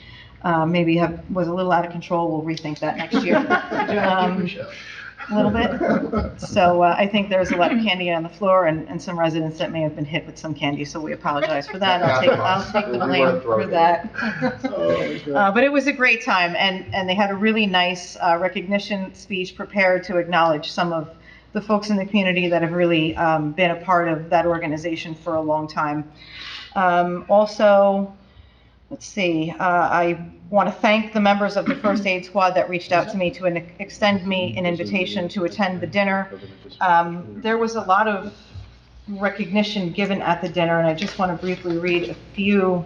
maybe was a little out of control. We'll rethink that next year. A little bit. So I think there's a lot of candy on the floor and some residents that may have been hit with some candy, so we apologize for that. I'll take the blame for that. But it was a great time, and they had a really nice recognition speech prepared to acknowledge some of the folks in the community that have really been a part of that organization for a long time. Also, let's see, I want to thank the members of the first aid squad that reached out to me to extend me an invitation to attend the dinner. There was a lot of recognition given at the dinner, and I just want to briefly read a few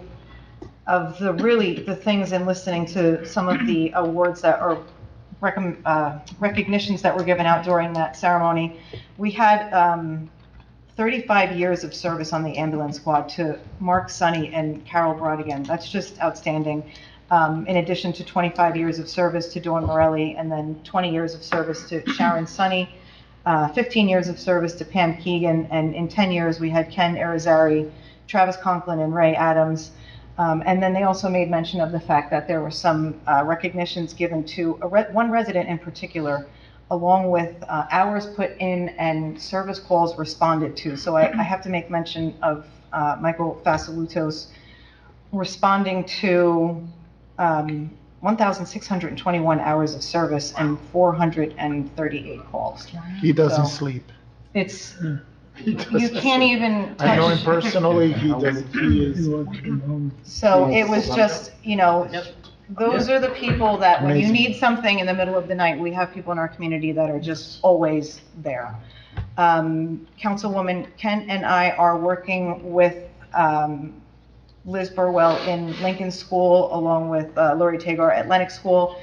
of the things in listening to some of the awards that are recognitions that were given out during that ceremony. We had 35 years of service on the ambulance squad to Mark Sonny and Carol Brodigan. That's just outstanding. In addition to 25 years of service to Dawn Morelli, and then 20 years of service to Sharon Sonny, 15 years of service to Pam Keegan, and in 10 years we had Ken Irizarry, Travis Conklin, and Ray Adams. And then they also made mention of the fact that there were some recognitions given to one resident in particular, along with hours put in and service calls responded to. So I have to make mention of Michael Fasalutos responding to 1,621 hours of service and 438 calls. He doesn't So sleep. It's, He you doesn't can't sleep. even I know him touch. personally, he doesn't, he is. So it was just, those are the people that when you Amazing. need something in the middle of the night, we have people in our community that are just always there. Councilwoman Kent and I are working with Liz Burwell in Lincoln School, along with Lori Tagar at Lennox School.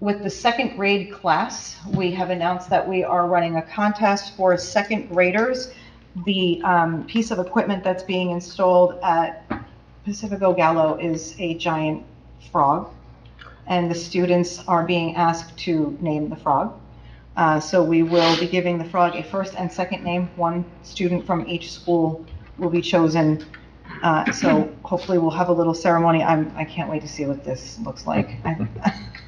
With the second grade class, we have announced that we are running a contest for second graders. The piece of equipment that's being installed at Pacifico Gallo is a giant frog, and the students are being asked to name the frog. So we will be giving the frog a first and second name. One student from each school will be chosen. So hopefully we'll have a little ceremony. I can't wait to see what this looks like.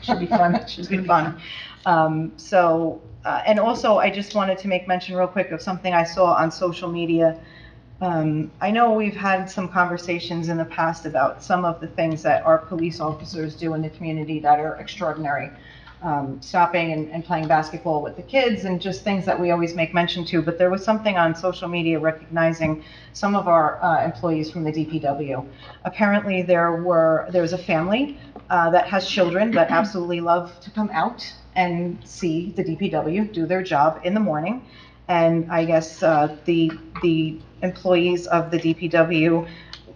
Should be fun. Should be fun. And also I just wanted to make mention real quick of something I saw on social media. I know we've had some conversations in the past about some of the things that our police officers do in the community that are extraordinary. Stopping and playing basketball with the kids and just things that we always make mention to. But there was something on social media recognizing some of our employees from the DPW. Apparently there's a family that has children that absolutely love to come out and see the DPW do their job in the morning. And I guess the employees of the DPW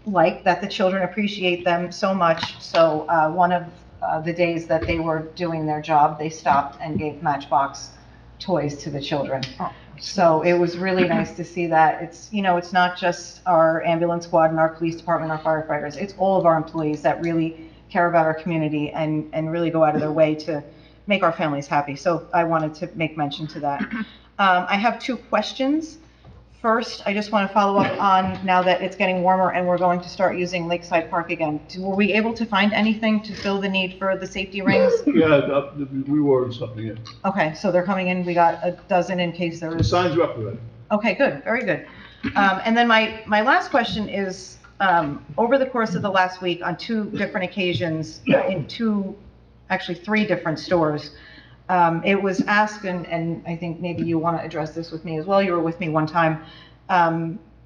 like that the children appreciate them so much. So one of the days that they were doing their job, they stopped and gave Matchbox toys to the children. So it was really nice to see that. It's, it's not just our ambulance squad and our police department, our firefighters, it's all of our employees that really care about our community and really go out of their way to make our families happy. So I wanted to make mention to that. I have two questions First, I just want to follow up on, now that it's getting warmer and we're going to start using Lakeside Park again, were we able to find anything to fill the need for the safety rings? Yeah, we ordered something in. Okay, so they're coming in, we got a dozen in case there The is. signs are up already. Okay, good, very good. And then my last question is, over the course of the last week, on 2 different occasions, in 3 different stores, it was asked, and I think maybe you want to address this with me as well, you were with me one time.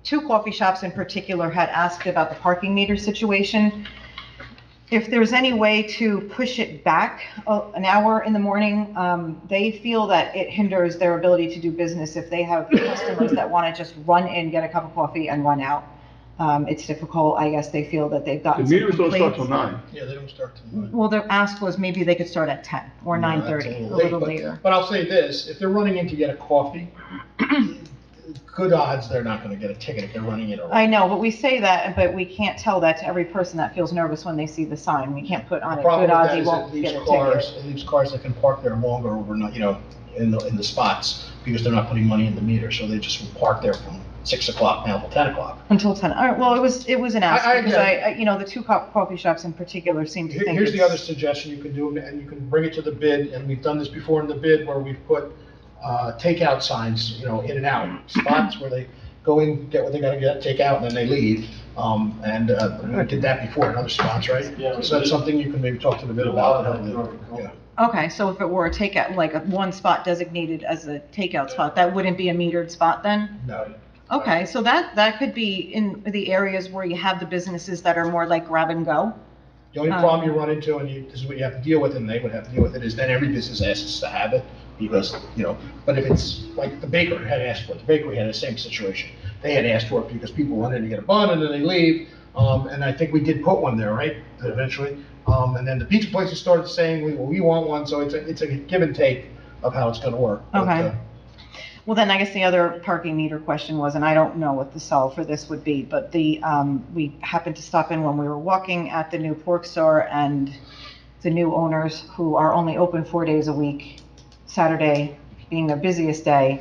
2 coffee shops in particular had asked about the parking meter situation. If there's any way to push it back an hour in the morning, they feel that it hinders their ability to do business if they have customers that want to just run in, get a cup of coffee, and run out. It's difficult, I guess they feel that they've The gotten some meters don't start complaints. till 9. Yeah, they don't start till 9. Well, their ask was maybe they could start at 10 or 9:30, a little later. But I'll say this, if they're running in to get a coffee, good odds they're not gonna get a ticket if they're running in early. I know, but we say that, but we can't tell that to every person that feels nervous when they see the sign. We can't put on The it, problem good with odds that he is it won't leaves get a cars, ticket. it leaves cars that can park there longer overnight, in the spots, because they're not putting money in the meter, so they just will park there from 6 o'clock now till 10 o'clock. Until 10, all right, well, it was an ask, I because get the 2 coffee shops in particular seem to think Here's the it's- other suggestion you can do, and you can bring it to the bid, and we've done this before in the bid, where we've put takeout signs, in and out, spots where they go in, get what they gotta get, take out, and then they leave. And we did that before in other spots, right? Yeah. So that's something you can maybe talk to the bid about. Yeah. Okay, so if it were a takeout, like one spot designated as a takeout spot, that wouldn't be a metered spot then? No. Okay, so that could be in the areas where you have the businesses that are more like grab and go. The only problem you run into, and this is what you have to deal with, and they would have to deal with it, is then every business asks to have it, because, but if it's, like the bakery had asked for it, the bakery had the same situation. They had asked for it because people run in to get a bun, and then they leave, and I think we did put one there, right, eventually? And then the pizza places started saying, we want one, so it's a give and take of how it's gonna work. But, Okay. Well, then I guess the other parking meter question was, and I don't know what the solve for this would be, but we happened to stop in when we were walking at the new pork store, and the new owners, who are only open 4 days a week, Saturday being their busiest day,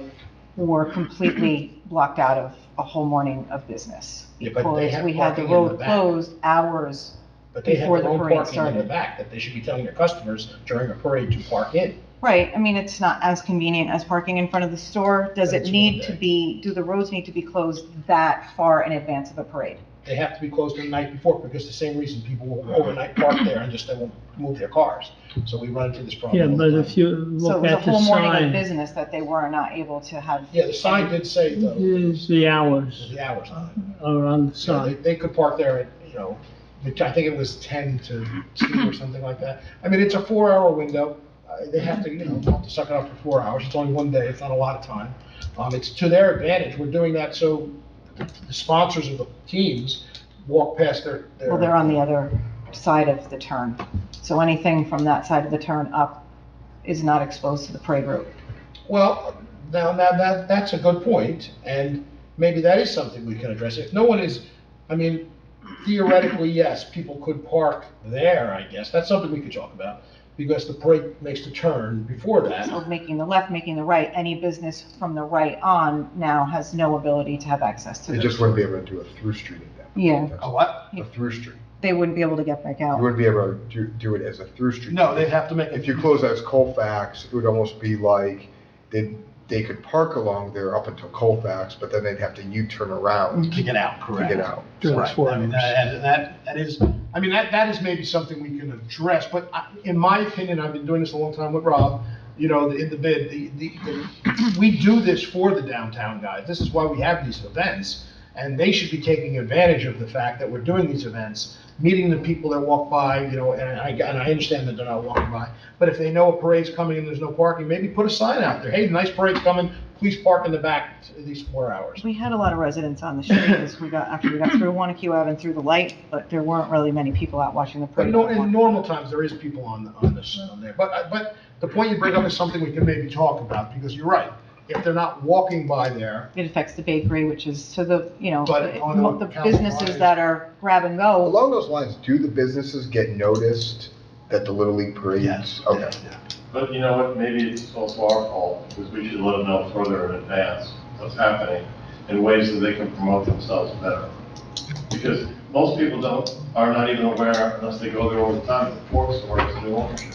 were completely blocked out of a whole morning of business. Yeah, but they Because have we had the parking in the road back. closed hours But they have before their the own parade parking in the started. back that they should be telling their customers during a parade to park in. Right, I mean, it's not as convenient as parking in front of the store. Does But it it's need one to day. be, do the roads need to be closed that far in advance of a parade? They have to be closed the night before, because the same reason people will overnight park there and just they won't move their cars. So we run into this problem. Yeah, all but the if time. you So it look was a at the whole morning of sign, business that they were not able to have. Yeah, the sign did say, though, is the hours the hours on it. are on the Yeah, sign. they could park there at, I think it was 10 to 2 or something like that. I mean, it's a 4-hour window. They have to, have to suck it up for 4 hours. It's only one day. It's not a lot of time. It's to their advantage. We're doing that so the sponsors of the teams walk past their. Well, they're on the other side of the turn. So anything from that side of the turn up is not exposed to the parade route. Well, now that's a good point, and maybe that is something we can address. If no one is, I mean, theoretically, yes, people could park there, I guess. That's something we could talk about, because the parade makes the turn before that. So making the left, making the right, any business from the right on now has no ability to have access to They it. just wouldn't be able to do a through street at that. Yeah, A what? A through street. they wouldn't be able to get back You out. wouldn't be able to do it as a through street. No, they'd have to make it. If you close as Colfax, it would almost be like they could park along there up until Colfax, but then they'd have to U-turn around To get out, to correct. get out. During Right. 4 I mean, hours. that is, I mean, that is maybe something we can address, but in my opinion, I've been doing this a long time with Rob, in the bid, we do this for the downtown guys. This is why we have these events, and they should be taking advantage of the fact that we're doing these events, meeting the people that walk by, and I understand that they're not walking by, but if they know a parade's coming and there's no parking, maybe put a sign out there, hey, nice parade's coming, please park in the back at least 4 hours. We had a lot of residents on the street after we got through Wanacue Ave and through the light, but there weren't really many people out watching the But parade. in normal times, there is people on there. But the point you bring up is something we can maybe talk about, because you're right. If they're not walking by there, It affects the bakery, which is to the, But on the the council businesses lines- that are grab and go. Along those lines, do the businesses get noticed that the Little League parade? yes. Okay. Yeah. But you know what, maybe it's also our fault, because we should let them know further in advance what's happening. in ways that they can promote themselves better. Because most people are not even aware, unless they go there all the time, that the pork store is a new ownership.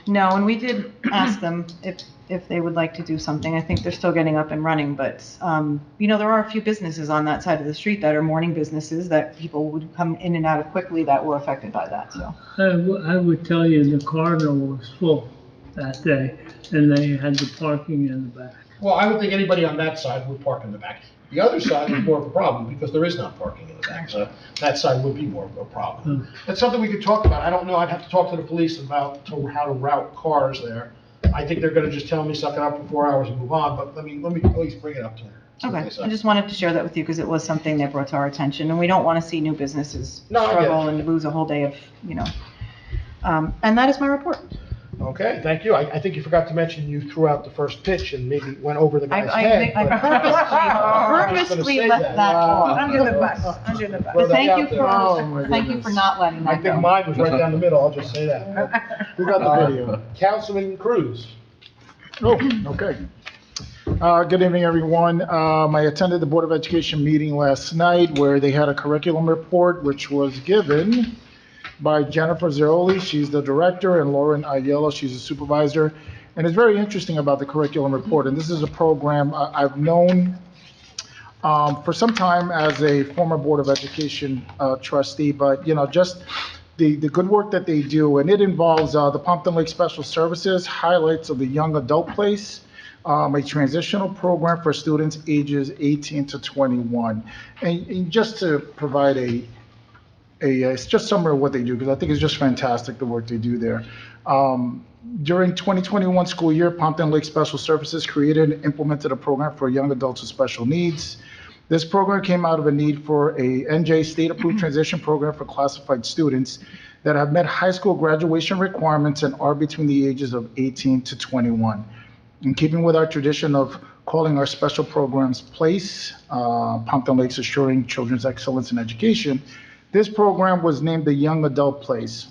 No, and we did ask them if they would like to do something. I think they're still getting up and running, but, there are a few businesses on that side of the street that are morning businesses that people would come in and out of quickly that were affected by that, so. I would tell you the Cardinal was full that day, and they had the parking in the back. Well, I would think anybody on that side would park in the back. The other side is more of a problem because there is not parking in the back, so that side would be more of a problem. That's something we could talk about. I don't know, I'd have to talk to the police about how to route cars there. I think they're gonna just tell me suck it up for 4 hours and move on, but let me at least bring it up to them. See what Okay, they say. I just wanted to share that with you because it was something that brought to our attention, and we don't want to see new businesses No, I get it. struggle and lose a whole day of, and that is my report. Okay, thank you. I think you forgot to mention you threw out the first pitch and maybe went over the guy's I head. I but- purposely say left that. that Wow. under the bus, under the Throw bus. that Thank out you there. Oh, for, thank you for not letting I that think go. mine was right down the middle, I'll just say that. Who got the video? Councilman Cruz. Oh, okay. Good evening, everyone. I attended the Board of Education meeting last night where they had a curriculum report, which was given by Jennifer Zeroli. She's the director, and Lauren Aiello, she's a supervisor. And it's very interesting about the curriculum report. And this is a program I've known for some time as a former Board of Education trustee, but, just the good work that they do. And it involves the Pompton Lake Special Services, highlights of the young adult place, a transitional program for students ages 18 to 21. And just to provide it's just summary of what they do, because I think it's just fantastic, the work they do there. During 2021 school year, Pompton Lake Special Services created and implemented a program for young adults with special needs. This program came out of a need for a NJ state-approved transition program for classified students that have met high school graduation requirements and are between the ages of 18 to 21. In keeping with our tradition of calling our special programs PLACE, Pompton Lakes Assuring Children's Excellence in Education, this program was named the Young Adult PLACE.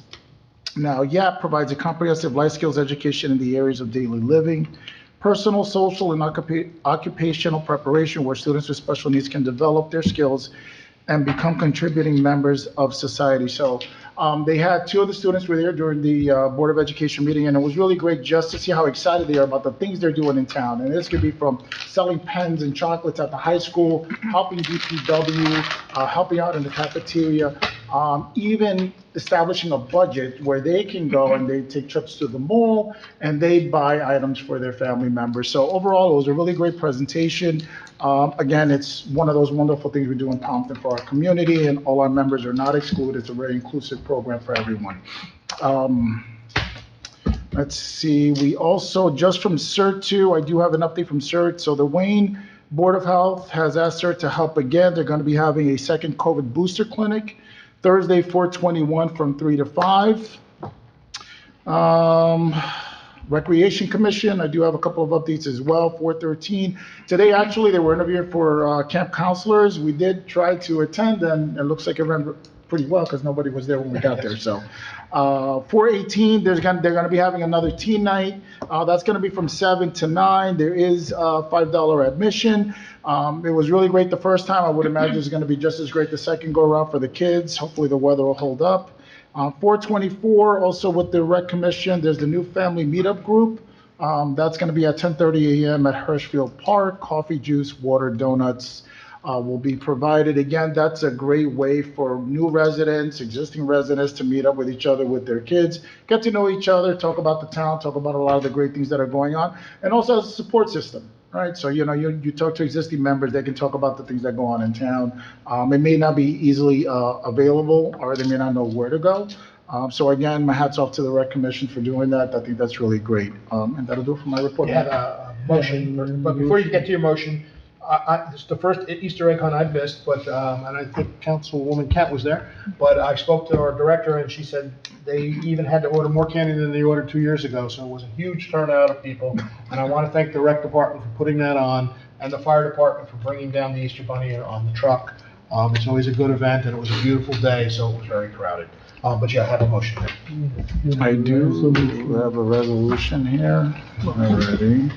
Now, YAP provides a comprehensive life skills education in the areas of daily living, personal, social, and occupational preparation, where students with special needs can develop their skills and become contributing members of society. So they had two of the students were there during the Board of Education meeting, and it was really great just to see how excited they are about the things they're doing in town. And this could be from selling pens and chocolates at the high school, helping DPW, helping out in the cafeteria, even establishing a budget where they can go and they take trips to the mall and they buy items for their family members. So overall, it was a really great presentation. Again, it's one of those wonderful things we do in Pompton for our community, and all our members are not excluded. It's a very inclusive program for everyone. Let's see, we also, just from CERT 2, I do have an update from CERT. So the Wayne Board of Health has asked CERT to help again. They're going to be having a second COVID booster clinic Thursday, 4/21 from 3 to 5. Recreation Commission, I do have a couple of updates as well, 4/13. Today, actually, they were interviewing for camp counselors. We did try to attend, and it looks like it ran pretty well because nobody was there when we got there. So 4/18, they're going to be having another teen night. That's going to be from 7 to 9. There is $5 admission. It was really great the first time. I would imagine it's going to be just as great the second go around for the kids. Hopefully the weather will hold up. 4/24, also with the Rec Commission, there's the new Family Meetup group. That's going to be at 10:30 a.m. at Hirschfield Park. Coffee, juice, water, donuts will be provided. Again, that's a great way for new residents, existing residents to meet up with each other with their kids, get to know each other, talk about the town, talk about a lot of the great things that are going on, and also as a support system. Right, so you talk to existing members, they can talk about the things that go on in town. It may not be easily available, or they may not know where to go. So again, my hat's off to the Rec Commission for doing that. I think that's really great. And that'll do it for my report. You had a motion, but before you get to your motion, this is the first Easter egg hunt I've missed, but, and I think Councilwoman Kent was there, but I spoke to our director and she said they even had to order more candy than they ordered 2 years ago, so it was a huge turnout of people. And I want to thank the rec department for putting that on, and the fire department for bringing down the Easter Bunny on the truck. It's always a good event, and it was a beautiful day, so it was very crowded. But yeah, I have a motion. I do have a resolution here already.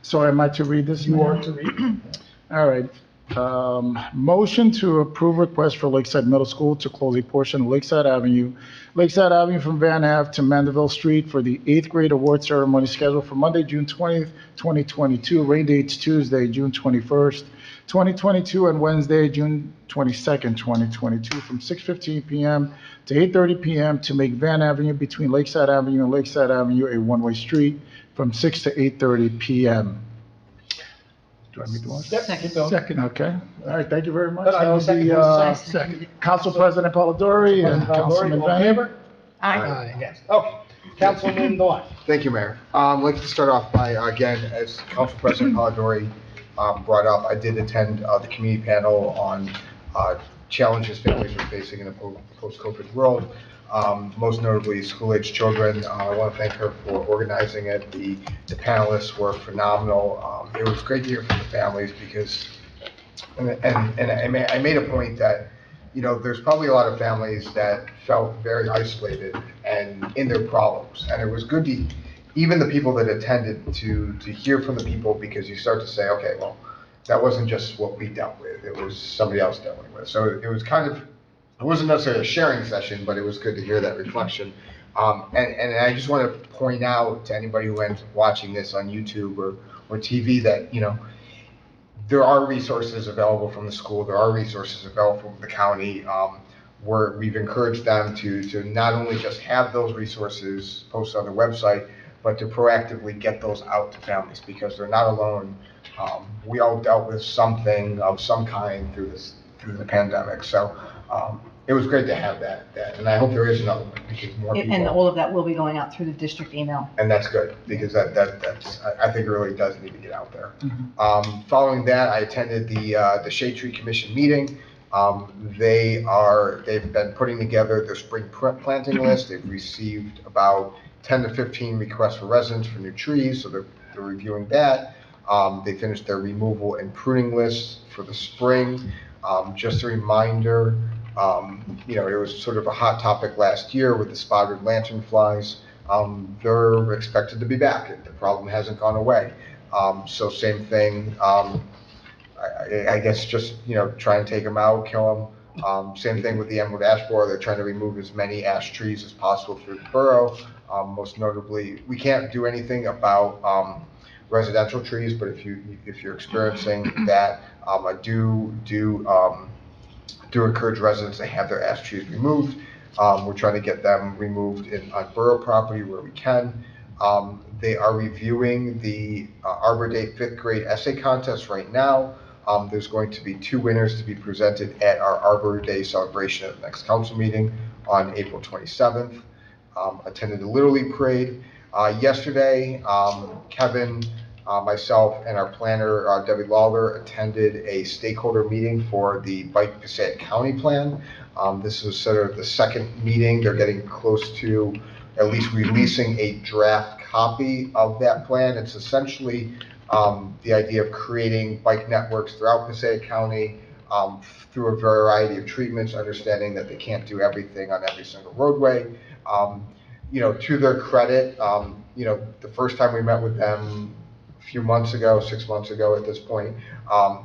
So am I to read this? You are to read. All right. Motion to approve request for Lakeside Middle School to close a portion of Lakeside Avenue from Van Ave to Mandeville Street for the 8th grade award ceremony scheduled for Monday, June 20th, 2022. Rain dates Tuesday, June 21st, 2022, and Wednesday, June 22nd, 2022, from 6:15 PM to 8:30 PM to make Van Avenue between Lakeside Avenue and Lakeside Avenue a one-way street from 6 to 8:30 PM. Do I make the motion? Second. Okay, all right, thank you very much. But I That will was second the, this. Second. Council President Polidori and Councilman All in Bennett. favor? Aye. Yes. Okay. Councilman Delotte. Thank you, Mayor. I'd like to start off by, again, as Council President Polidori brought up, I did attend the community panel on challenges families are facing in a post-COVID world, most notably school-age children. I want to thank her for organizing it. The panelists were phenomenal. It was great to hear from the families because, and I made a point that, you know, there's probably a lot of families that felt very isolated and in their problems. And it was good to, even the people that attended, to hear from the people, because you start to say, okay, well, that wasn't just what we dealt with, it was somebody else dealing with. So it was kind of, it wasn't necessarily a sharing session, but it was good to hear that reflection. And I just want to point out to anybody who ends up watching this on YouTube or TV that, you know, there are resources available from the school, there are resources available from the county, where we've encouraged them to not only just have those resources posted on their website, but to proactively get those out to families, because they're not alone. We all dealt with something of some kind through the pandemic, so it was great to have that, and I hope there is another one, because more people. And all of that will be going out through the district email. And that's good, because that's, I think it really does need to get out there. Following that, I attended the Shade Tree Commission meeting. They've been putting together their spring planting list. They've received about 10 to 15 requests for residents for new trees, so they're reviewing that. They finished their removal and pruning list for the spring. Just a reminder, you know, it was sort of a hot topic last year with the spotted lanternflies. They're expected to be back. The problem hasn't gone away. So same thing, I guess just, you know, try and take them out, kill them. Same thing with the emerald ash borer. They're trying to remove as many ash trees as possible through the borough. Most notably, we can't do anything about residential trees, but if you're experiencing that, I do encourage residents to have their ash trees removed. We're trying to get them removed on borough property where we can. They are reviewing the Arbor Day 5th grade essay contest right now. There's going to be 2 winners to be presented at our Arbor Day celebration at the next council meeting on April 27th. Attended the Little League Parade. Yesterday, Kevin, myself, and our planner, Debbie Lawler, attended a stakeholder meeting for the Bike Passaic County plan. This is sort of the second meeting. They're getting close to at least releasing a draft copy of that plan. It's essentially the idea of creating bike networks throughout Passaic County through a variety of treatments, understanding that they can't do everything on every single roadway. You know, to their credit, you know, the first time we met with them a few months ago, 6 months ago at this point,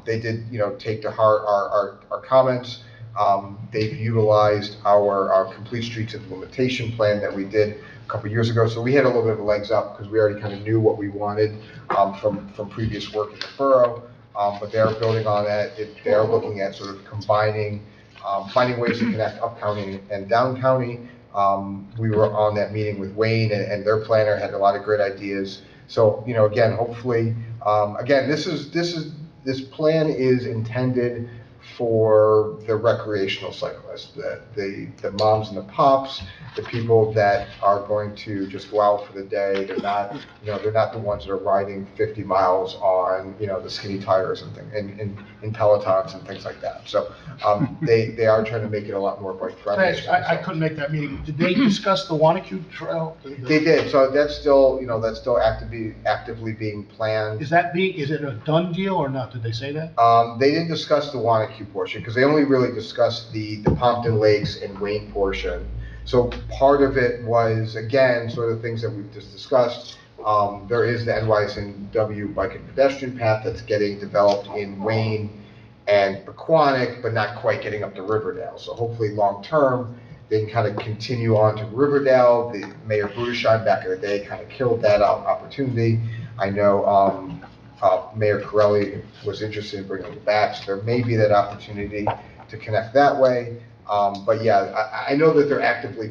they did, you know, take to heart our comments. They've utilized our Complete Streets Implementation Plan that we did a couple years ago. So we had a little bit of legs up because we already kind of knew what we wanted from previous work in the borough. But they are building on that. They are looking at sort of combining, finding ways to connect up county and down county. We were on that meeting with Wayne, and their planner had a lot of great ideas. So, you know, again, hopefully, again, this plan is intended for the recreational cyclists, the moms and the pops, the people that are going to just go out for the day. They're not, you know, they're not the ones that are riding 50 miles on, you know, the skinny tires and in Pelotons and things like that. So they are trying to make it a lot more bike friendly. I couldn't make that meeting. Did they discuss the Wanacue Trail? They did. So that's still, you know, that's still actively being planned. Is it a done deal or not? Did they say that? They didn't discuss the Wanacue portion because they only really discussed the Pompton Lakes and Wayne portion. So part of it was, again, sort of things that we've just discussed, There is the NYSNW bike and pedestrian path that's getting developed in Wayne and Pequannock, but not quite getting up to Riverdale. So hopefully, long-term, they can kind of continue on to Riverdale. The Mayor Budeshine back in the day kind of killed that opportunity. I know Mayor Corelli was interested in bringing it back, so there may be that opportunity to connect that way. But yeah, I know that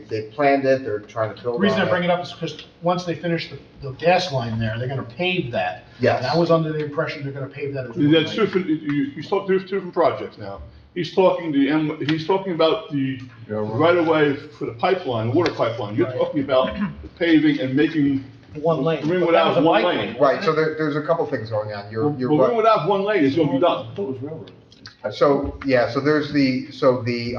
they planned it, they're trying to build The on reason I it. bring it up is because once they finish the gas line there, they're gonna pave that. Yes. And I was under the impression they're gonna pave that as well. That's different, he's talking, there's two different projects now. He's talking about the right of way for the pipeline, the water pipeline. You're talking about the paving and making One lane. Ringwood But that was Ave a one bike lane. Right, so there's a couple things going on. You're Well, Ringwood Ave one lane is gonna be done. So, yeah, so there's there's the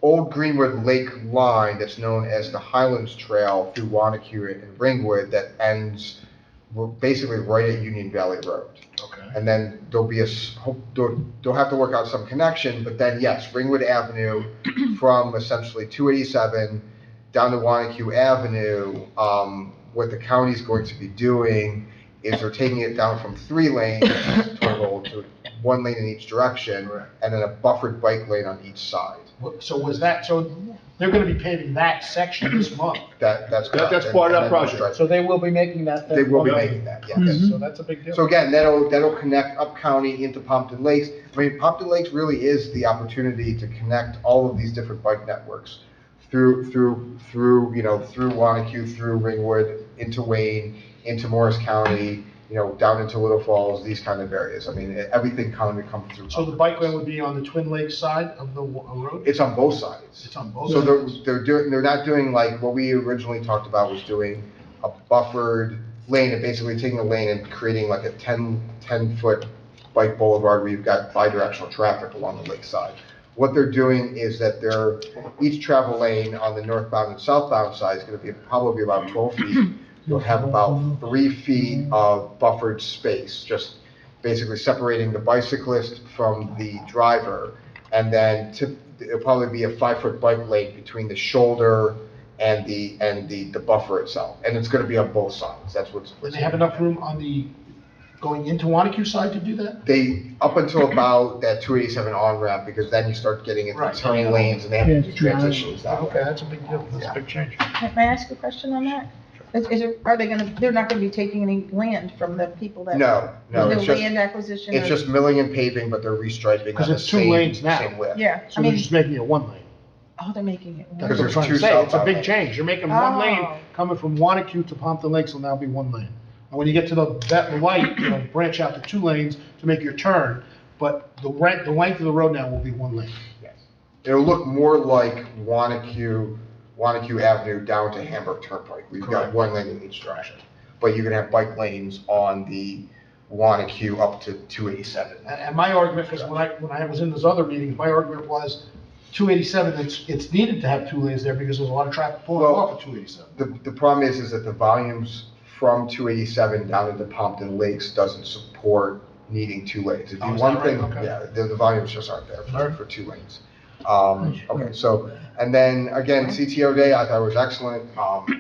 old Greenwood Lake line that's known as the Highlands Trail through Wanacue and Ringwood that ends basically right at Union Valley Road. Okay. And then there'll have to work out some connection, but then yes, Ringwood Avenue from essentially 287 down to Wanacue Avenue, what the county's going to be doing is they're taking it down from 3 lanes total to 1 lane in each direction, and then a buffered bike lane on each side. So they're gonna be paving that section this month. That's correct. That's part of that And project. So they will be making that. They will be making that, yes. So that's a big deal. So again, that'll connect up county into Pompton Lakes. I mean, Pompton Lakes really is the opportunity to connect all of these different bike networks through Wanacue, through Ringwood, into Wayne, into Morris County, down into Little Falls, these kind of areas. I mean, everything kind of comes through. So the bike lane would be on the Twin Lakes side of the road? It's on both sides. It's on both So sides? they're not doing like what we originally talked about was doing a buffered lane and basically taking a lane and creating like a 10-foot bike boulevard where you've got bi-directional traffic along the lakeside. What they're doing is that each travel lane on the northbound and southbound side is going to be probably about 12 feet. You'll have about 3 feet of buffered space, just basically separating the bicyclist from the driver. And then it'll probably be a 5-foot bike lane between the shoulder and the buffer itself. And it's going to be on both sides. That's what's. Do they have enough room on the going into Wanacue side to do that? They, up until about that 287 on-ramp, because then you start getting into Right. turning lanes and they have to do transitions that way. Okay, that's a big deal. That's a big change. May I ask a question on that? They're not gonna be taking any land from the people that? No, There's it's no just, land acquisition? it's or- just milling and paving, but they're restriping Because on the it's 2 same, lanes now. same width. Yeah, So I they're mean, just making it 1 lane. oh, they're making it. Because That's what I'm there's trying to 2 say. It's a southbound big lanes. change. You're making 1 lane Oh. coming from Wanacue to Pompton Lakes will now be 1 lane. And when you get to that light, branch out to 2 lanes to make your turn, but the length of the road now will be 1 lane. Yes. It'll look more like Wanacue Avenue down to Hamburg Turnpike. We've got Correct. 1 lane in each direction. But you can have bike lanes on the Wanacue up to 287. And my argument, because when I was in those other meetings, my argument was 287, it's needed to have 2 lanes there because there's a lot of traffic pulling Well, off of 287. The problem is that the volumes from 287 down into Pompton Lakes doesn't support needing 2 lanes. If Oh, you is one that right? thing, Okay. yeah, the volumes just aren't there Alright. for 2 lanes. Okay, so, and then again, CTO Day, I thought was excellent.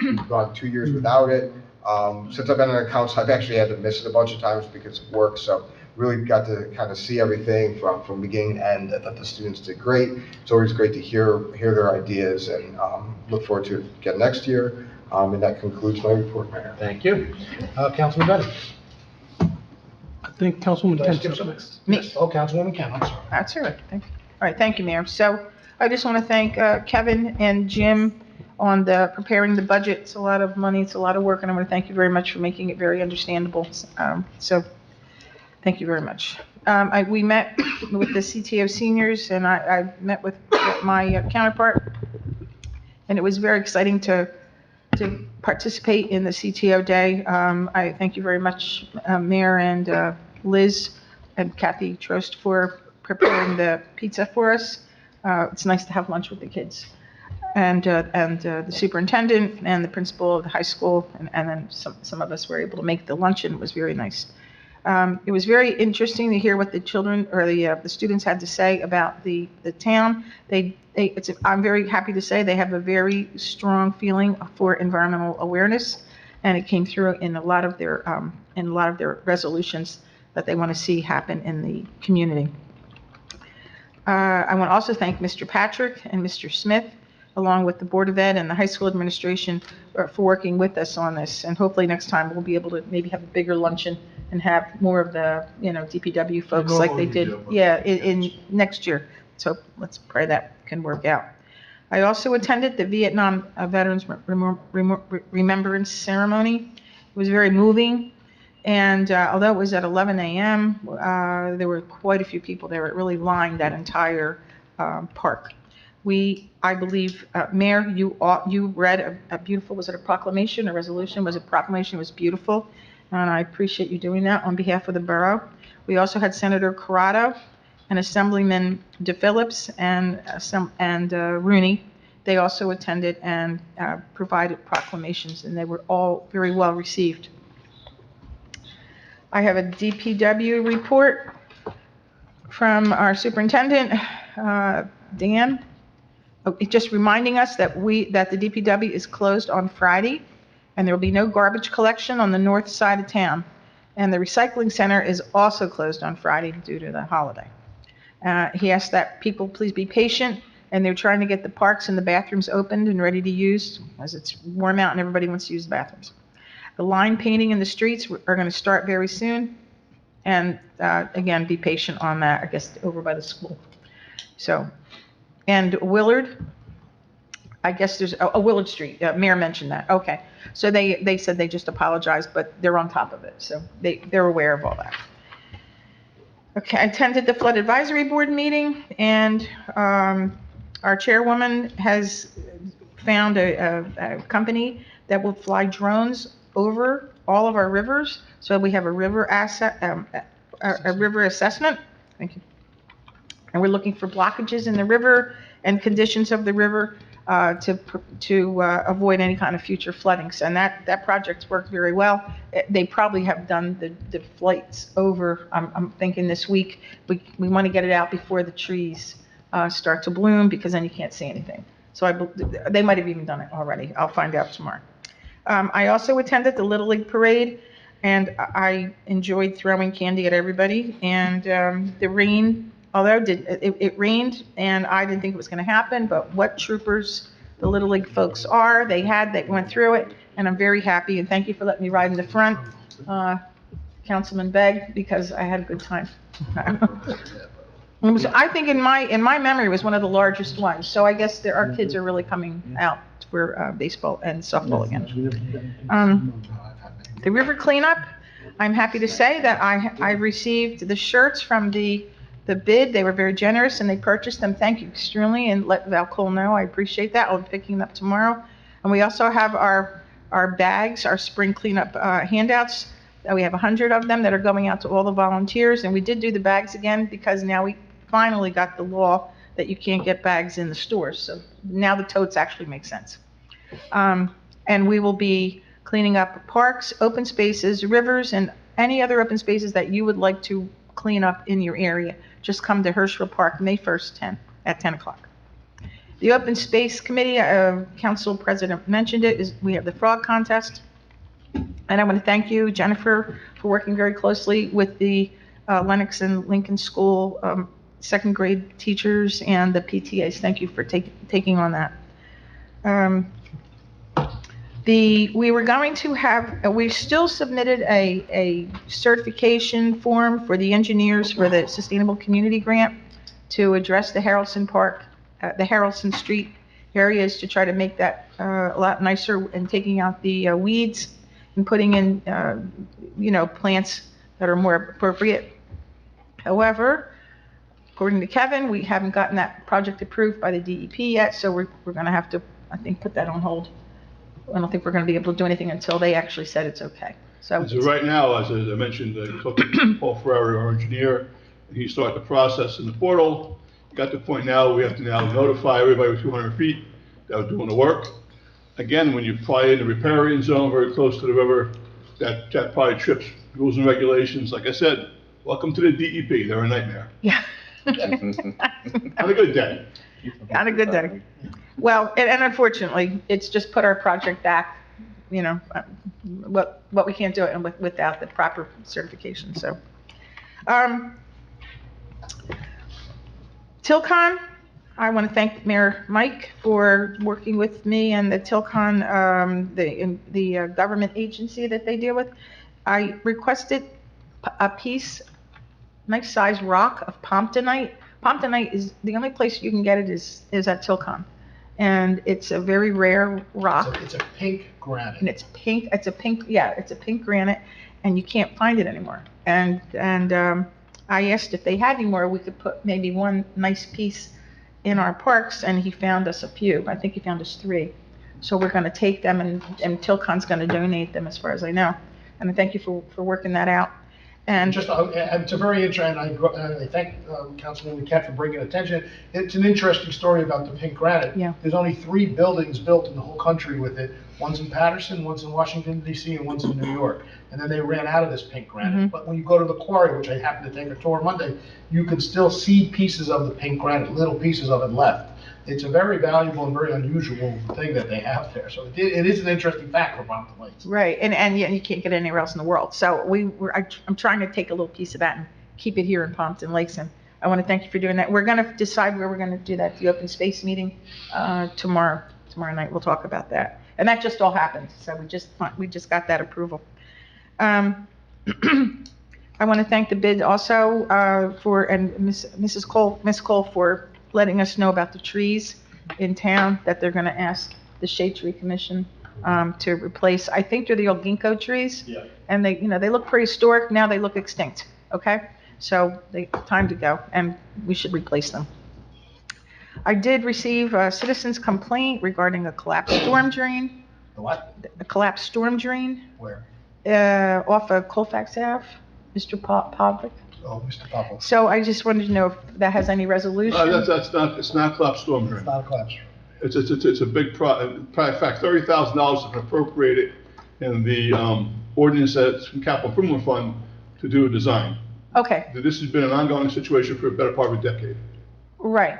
We've gone 2 years without it. Since I've been on accounts, I've actually had to miss it a bunch of times because of work, so really got to kind of see everything from beginning to end. I thought the students did great. It's always great to hear their ideas and look forward to it again next year. And that concludes my report, Mayor. Thank you. Councilman Betty. I think Councilwoman Did I skip Kent. something? Me. Yes. Oh, Councilwoman Kent, I'm sorry. That's all right. All right, thank you, Mayor. So I just want to thank Kevin and Jim on preparing the budget. It's a lot of money, it's a lot of work, and I want to thank you very much for making it very understandable. So thank you very much. We met with the CTO seniors, and I met with my counterpart, and it was very exciting to participate in the CTO Day. I thank you very much, Mayor and Liz and Kathy Trost, for preparing the pizza for us. It's nice to have lunch with the kids. And the superintendent and the principal of the high school, and then some of us were able to make the luncheon. It was very nice. It was very interesting to hear what the children or the students had to say about the town. I'm very happy to say they have a very strong feeling for environmental awareness, and it came through in a lot of their resolutions that they want to see happen in the community. I want to also thank Mr. Patrick and Mr. Smith, along with the Board of Ed and the high school administration for working with us on this. And hopefully next time we'll be able to maybe have a bigger luncheon and have more of the, DPW folks like they did, in next year. So let's pray that can work out. I also attended the Vietnam Veterans Remembrance Ceremony. It was very moving. And although it was at 11 a.m., there were quite a few people there. It really lined that entire park. I believe, Mayor, you read a beautiful, was it a proclamation, a resolution? Was it a proclamation? It was beautiful. And I appreciate you doing that on behalf of the borough. We also had Senator Corrado and Assemblyman DePhillips and Rooney. They also attended and provided proclamations, and they were all very well received. I have a DPW report from our superintendent, Dan. Just reminding us that the DPW is closed on Friday, and there will be no garbage collection on the north side of town. And the recycling center is also closed on Friday due to the holiday. He asked that people please be patient, and they're trying to get the parks and the bathrooms opened and ready to use, as it's warm out and everybody wants to use the bathrooms. The line painting in the streets are going to start very soon. And again, be patient on that, I guess, over by the school. So, and Willard, I guess there's a Willard Street. Mayor mentioned that. Okay. So they said they just apologized, but they're on top of it. So they're aware of all that. Okay. I attended the Flood Advisory Board meeting, and our chairwoman has found a company that will fly drones over all of our rivers. So we have a river river assessment. Thank you. And we're looking for blockages in the river and conditions of the river to avoid any kind of future floodings. And that project's worked very well. They probably have done the flights over, I'm thinking this week. We want to get it out before the trees start to bloom, because then you can't see anything. So they might have even done it already. I'll find out tomorrow. I also attended the Little League Parade, and I enjoyed throwing candy at everybody. And the rain, although it rained, and I didn't think it was going to happen, but what troopers the Little League folks are, they went through it, and I'm very happy. And thank you for letting me ride in the front, Councilman Begg, because I had a good time. I think in my memory it was one of the largest ones. So I guess our kids are really coming out for baseball and softball again. The river cleanup, I'm happy to say that I received the shirts from the bid. They were very generous, and they purchased them. Thank you extremely, and let Val Cole know. I appreciate that. I'll be picking them up tomorrow. And we also have our bags, our spring cleanup handouts. We have 100 of them that are going out to all the volunteers. And we did do the bags again because now we finally got the law that you can't get bags in the stores. So now the totes actually make sense. And we will be cleaning up parks, open spaces, rivers, and any other open spaces that you would like to clean up in your area. Just come to Herschel Park May 1st at 10 o'clock. The Open Space Committee, Council President mentioned it, we have the frog contest. And I want to thank you, Jennifer, for working very closely with the Lenox and Lincoln School second grade teachers and the PTAs. Thank you for taking on that. We still submitted a certification form for the engineers for the Sustainable Community Grant to address the Harrelson Street areas, to try to make that a lot nicer, and taking out the weeds and putting in, plants that are more appropriate. However, according to Kevin, we haven't gotten that project approved by the DEP yet, so we're going to have to, I think, put that on hold. I don't think we're going to be able to do anything until they actually said it's okay. So right now, as I mentioned, I talked to Paul Ferrari, our engineer, and he started the process in the portal. Got to the point now we have to now notify everybody with 200 feet that we're doing the work. Again, when you fly in the riparian zone very close to the river, that probably trips rules and regulations. Like I said, welcome to the DEP. They're a nightmare. Yeah. On a good day. On a good day. Well, and unfortunately, it's just put our project back, what we can't do it and without the proper certification, so. Tilcon, I want to thank Mayor Mike for working with me and the Tilcon, the government agency that they deal with. I requested a piece, nice size rock of Pomptonite. Pomptonite is, the only place you can get it is at Tilcon. And it's a very rare rock. It's a pink granite. And it's pink, it's a pink granite, and you can't find it anymore. And I asked if they had any more, we could put maybe one nice piece in our parks, and he found us a few. I think he found us 3. So we're gonna take them, and Tilcon's gonna donate them, as far as I know. And I thank you for working that out. And Just, it's a very interesting, I thank Councilman Cat for bringing attention. It's an interesting story about the pink granite. Yeah. There's only 3 buildings built in the whole country with it. One's in Patterson, one's in Washington DC, and one's in New York. And then they ran out of this pink granite. But when you go to the quarry, which I happened to take a tour Monday, you can still see pieces of the pink granite, little pieces of it left. It's a very valuable and very unusual thing that they have there. So it is an interesting fact for Pompton Lakes. right, and you can't get it anywhere else in the world. So I'm trying to take a little piece of that and keep it here in Pompton Lakes, and I want to thank you for doing that. We're going to decide where we're going to do that, the open space meeting tomorrow night. We'll talk about that. And that just all happened, so we just got that approval. I want to thank the bid also Miss Cole for letting us know about the trees in town that they're going to ask the Shade Tree Commission to replace. I think they're the old ginkgo trees. Yeah. And they look prehistoric, now they look extinct, okay? So time to go, and we should replace them. I did receive a citizen's complaint regarding a collapsed storm drain. The what? A collapsed storm drain Where? off of Colfax Ave, Mr. Pavlik. Oh, Mr. Popple. So I just wanted to know if that has any resolution. It's not collapsed storm drain. It's not a collapse. It's a big in fact, $30,000 is appropriated in the ordinance that's from capital improvement fund to do a design. Okay, This has been an ongoing situation for a better part of a decade. right.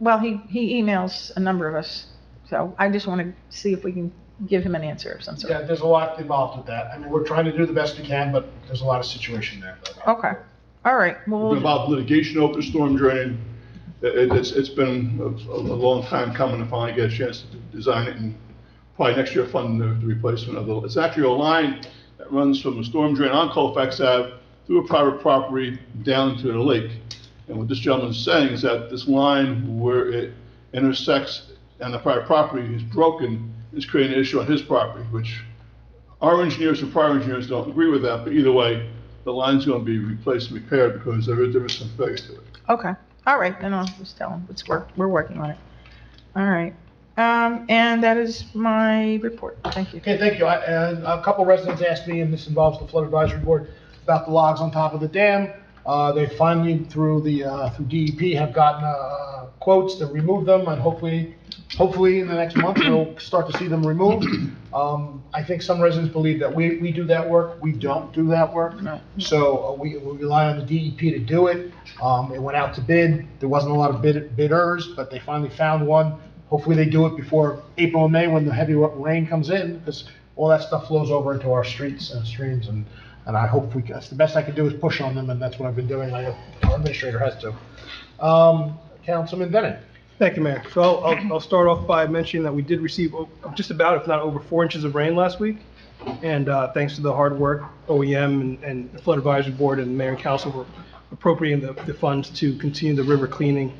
Well, he emails a number of us, so I just want to see if we can give him an answer of some sort. Yeah, there's a lot involved with that. I mean, we're trying to do the best we can, but there's a lot of situation there. Okay, all right. Well, About litigation over the storm drain, it's been a long time coming to finally get a chance to design it, and probably next year fund the replacement of it's actually a line that runs from the storm drain on Colfax Ave through a private property down to the lake. And what this gentleman's saying is that this line where it intersects and the private property is broken is creating an issue on his property, which our engineers and prior engineers don't agree with that, but either way, the line's going to be replaced and repaired because there is some failure to it. okay, all right, then I'll just tell him we're working on it. All right, and that is my report. Thank you. Okay, thank you. And a couple residents asked me, and this involves the flood advisory board, about the logs on top of the dam. They finally, through DEP, have gotten quotes to remove them, and hopefully in the next month, we'll start to see them removed. I think some residents believe that we do that work. We don't do that work. No. So we rely on the DEP to do it. It went out to bid. There wasn't a lot of bidders, but they finally found one. Hopefully they do it before April and May when the heavy rain comes in, because all that stuff flows over into our streets and streams, and I hope that's the best I can do is push on them, and that's what I've been doing. Our administrator has to. Councilman Bennett. Thank you, Mayor. So I'll start off by mentioning that we did receive just about, if not over 4 inches of rain last week. And thanks to the hard work, OEM and the Flood Advisory Board and the Mayor and Council for appropriating the funds to continue the river cleaning,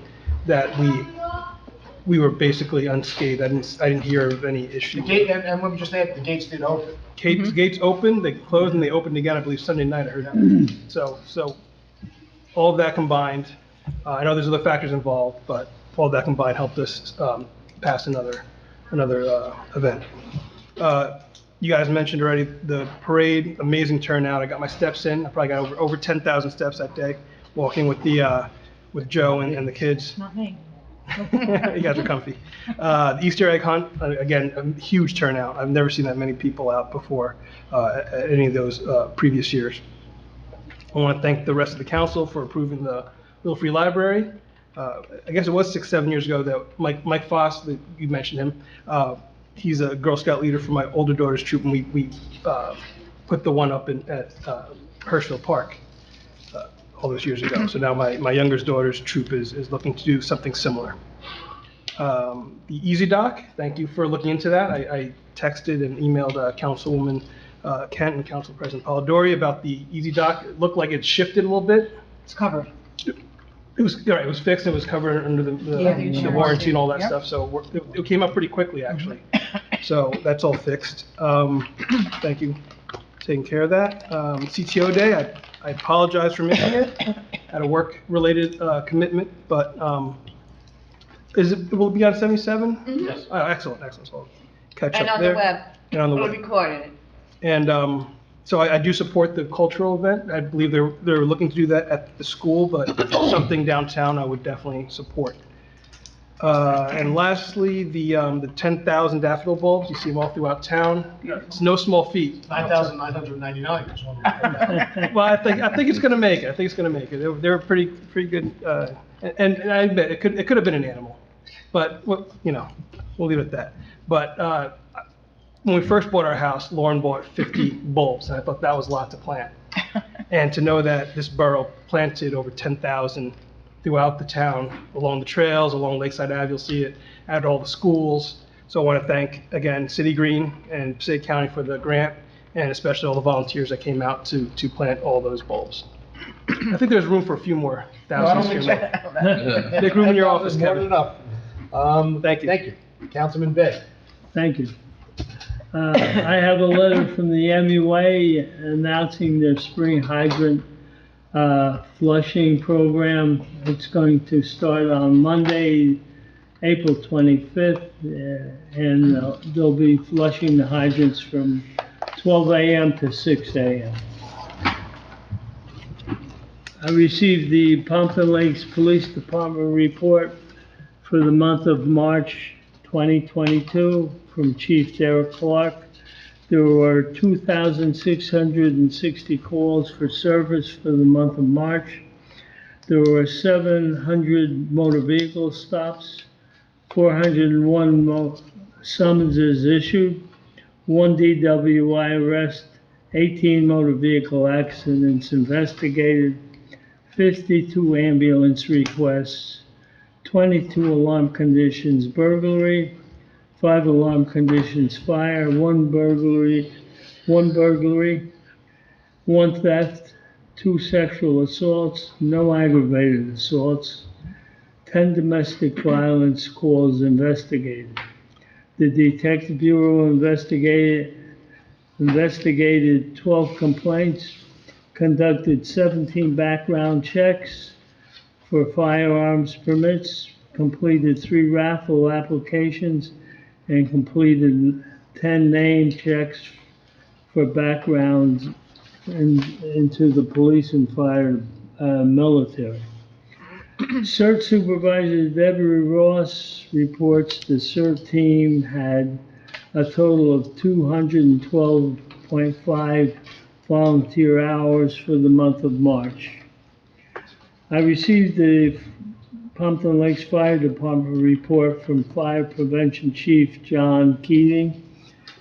that we were basically unscathed. I didn't hear of any issue. The gate, and let me just add, the gates did open. Gates opened, they closed, and they opened again, I believe, Sunday night, I heard. So all of that combined, I know there's other factors involved, but all of that combined helped us pass another event. You guys mentioned already the parade, amazing turnout. I got my steps in. I probably got over 10,000 steps that day, walking with Joe and the kids. Not me. You guys are comfy. The Easter egg hunt, again, a huge turnout. I've never seen that many people out before at any of those previous years. I want to thank the rest of the council for approving the Little Free Library. I guess it was 6-7 years ago that Mike Foss, you mentioned him, He's a Girl Scout leader for my older daughter's troop, and we put the one up at Hirschville Park all those years ago. So now my youngest daughter's troop is looking to do something similar. The Easy Dock, thank you for looking into that. I texted and emailed Councilwoman Kent and Council President Polidori about the Easy Dock. It looked like it shifted a little bit. It's covered. It was, right, it was fixed, it was covered under the warranty and all that stuff, so it came up pretty quickly, actually. So that's all fixed. Thank you, taking care of that. CTO Day, I apologize for missing it. Had a work-related commitment, but will it be on 77? Mhm. Yes. Oh, excellent, so I'll catch And up on the there. web. And on the We'll web. record it. And so I do support the cultural event. I believe they're looking to do that at the school, but something downtown I would definitely support. And lastly, the 10,000 daffodil bulbs, you see them all throughout town. It's no small feat. 9,999 is one. Well, I think it's gonna make it. They're pretty good, and I admit, it could have been an animal, but, we'll leave it at that. But, when we first bought our house, Lauren bought 50 bulbs, and I thought that was a lot to plant. And to know that this borough planted over 10,000 throughout the town, along the trails, along Lakeside Ave, you'll see it, at all the schools. So I want to thank, again, City Green and Passaic County for the grant, and especially all the volunteers that came out to plant all those bulbs. I think there's room for a few more thousands. Make room in your office, More than Kevin. enough. Thank you. Thank you. Councilman Bay. Thank you. I have a letter from the MUA announcing their spring hydrant flushing program. It's going to start on Monday, April 25th, and they'll be flushing the hydrants from 12 a.m. to 6 a.m. I received the Pompton Lakes Police Department report for the month of March 2022 from Chief Derek Clark. There were 2,660 calls for service for the month of March. There were 700 motor vehicle stops, 401 summonses issued, 1 DWI arrest, 18 motor vehicle accidents investigated, 52 ambulance requests, 22 alarm conditions burglary, 5 alarm conditions fire, 1 burglary, 1 theft, 2 sexual assaults, no aggravated assaults, 10 domestic violence calls investigated. The Detective Bureau investigated 12 complaints, conducted 17 background checks for firearms permits, completed 3 raffle applications, and completed 10 name checks for backgrounds into the police and fire military. CERT Supervisor Deborah Ross reports the CERT team had a total of 212.5 volunteer hours for the month of March. I received the Pompton Lakes Fire Department report from Fire Prevention Chief John Keating.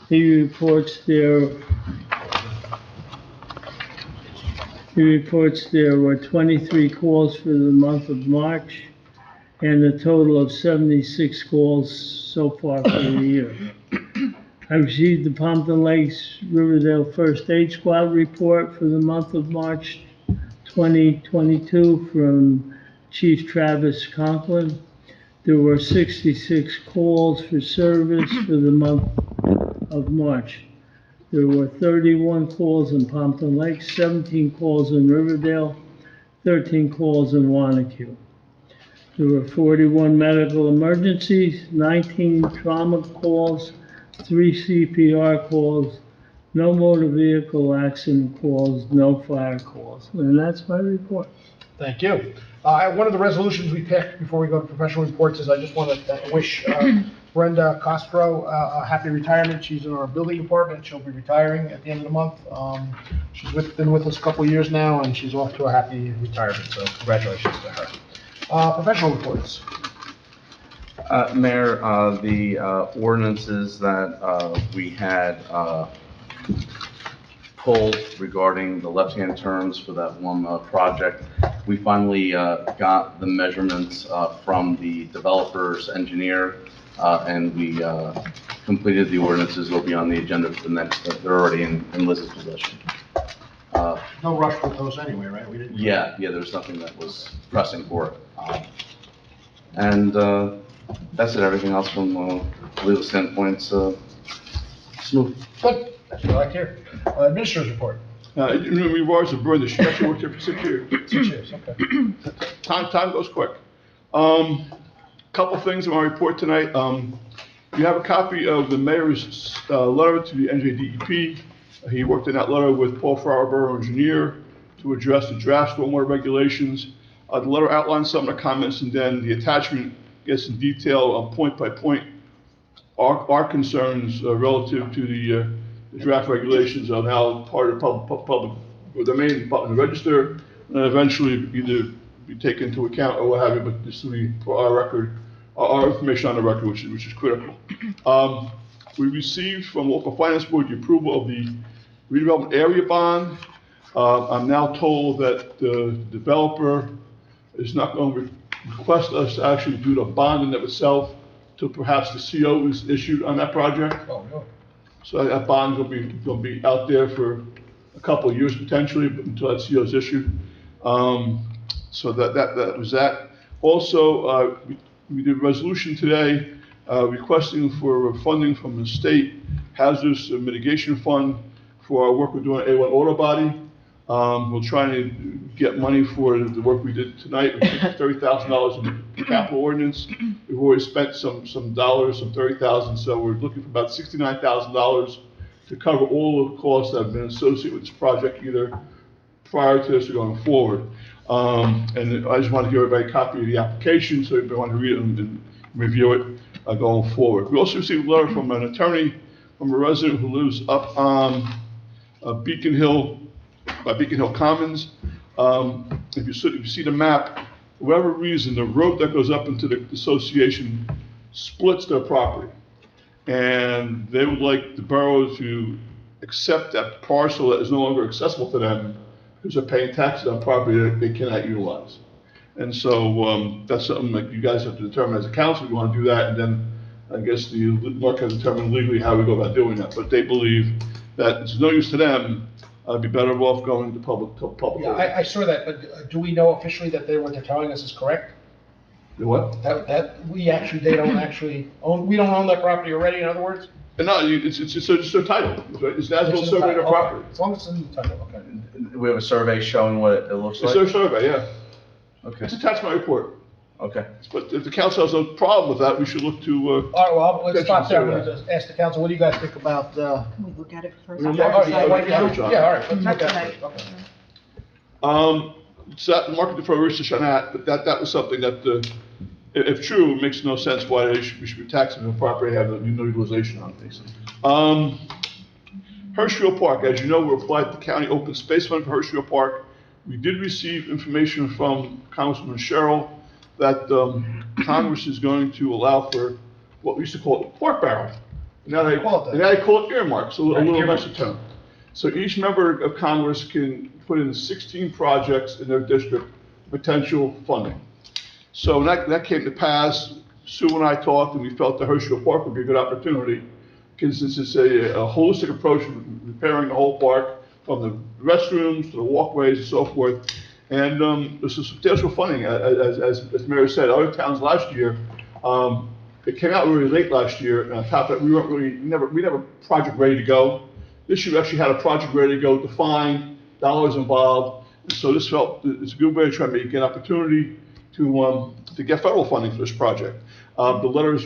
He reports there were 23 calls for the month of March and a total of 76 calls so far for the year. I received the Pompton Lakes Riverdale First Aid Squad report for the month of March 2022 from Chief Travis Conklin. There were 66 calls for service for the month of March. There were 31 calls in Pompton Lakes, 17 calls in Riverdale, 13 calls in Wanacue. There were 41 medical emergencies, 19 trauma calls, 3 CPR calls, no motor vehicle accident calls, no fire calls. And that's my report. Thank you. One of the resolutions we picked before we go to professional reports is I just want to wish Brenda Costro a happy retirement. She's in our building department. She'll be retiring at the end of the month. She's been with us a couple of years now, and she's off to a happy retirement, so congratulations to her. Professional reports. Mayor, the ordinances that we had pulled regarding the left-hand turns for that one project, we finally got the measurements from the developer's engineer, and we completed the ordinances. They'll be on the agenda for the next, they're already in Liz's possession. No rush with those anyway, right? We didn't. Yeah, there was nothing that was pressing for it. And that's it. Everything else from legal standpoint's smooth. Good, that's what I like to hear. Administrator's report. In regards to Byrne, she actually worked here for 6 years. 6 years, okay. Time goes quick. Couple things in my report tonight. You have a copy of the mayor's letter to the NJDEP. He worked in that letter with Paul Farrar, Borough Engineer, to address the draft stormwater regulations. The letter outlines some of the comments, and then the attachment gets in detail, point by point, our concerns relative to the draft regulations on how part of public domain, in the register, and eventually either be taken into account or what have you, but this will be for our record, our information on the record, which is critical. We received from local finance board the approval of the redevelopment area bond. I'm now told that the developer is not going to request us to actually do the bonding of itself till perhaps the CO is issued on that project. Oh, no. So that bond will be out there for a couple of years potentially, but until that CO is issued. So that was that. Also, we did a resolution today requesting for funding from the state Hazardous Mitigation Fund for our work we're doing at A1 Auto Body. We're trying to get money for the work we did tonight. We took $30,000 in the capital ordinance. We've already spent some dollars, some $30,000, so we're looking for about $69,000 to cover all of the costs that have been associated with this project, either prior to this or going forward. And I just want to give everybody a copy of the application, so if you want to read it and review it going forward. We also received a letter from an attorney, from a resident who lives up on Beacon Hill Commons. If you see the map, for whatever reason, the road that goes up into the association splits their property. And they would like the borough to accept that parcel that is no longer accessible to them because they're paying taxes on property that they cannot utilize. And so that's something that you guys have to determine as a council. You want to do that, and then I guess the market has determined legally how we go about doing that. But they believe that it's no use to them. I'd be better off going to public. Yeah, I saw that, but do we know officially that what they're telling us is correct? The what? They don't actually own, we don't own that property already, in other words? No, it's just a title. It's an as-built survey of the property. As long as it's in the title, okay. We have a survey showing what it looks like? It's a survey, yeah. Okay. It's attached to my report. Okay. But if the council has no problem with that, we should look to. All right, well, let's stop there. We'll just ask the council, what do you guys think about, Can we look at it first? Yeah, all right, all right, let's Not look at tonight. it. Okay. So that market deferred research on that, but that was something that, if true, it makes no sense why we should be taxing the property and have no utilization on things. Hershfield Park, as you know, we applied to the county open space fund for Hershfield Park. We did receive information from Congresswoman Cheryl that Congress is going to allow for what we used to call the pork barrel. Now they call it earmarks, a little nicer term. So each member of Congress can put in 16 projects in their district, potential funding. So when that came to pass, Sue and I talked, and we felt the Hershfield Park would be a good opportunity, because this is a holistic approach to repairing the whole park, from the restrooms to the walkways and so forth. And this is substantial funding, as Mayor said. Other towns last year, it came out really late last year, and on top of that, we never project ready to go. This year we actually had a project ready to go, defined, dollars involved. And so this felt it's a good way to try to make an opportunity to get federal funding for this project. The letters,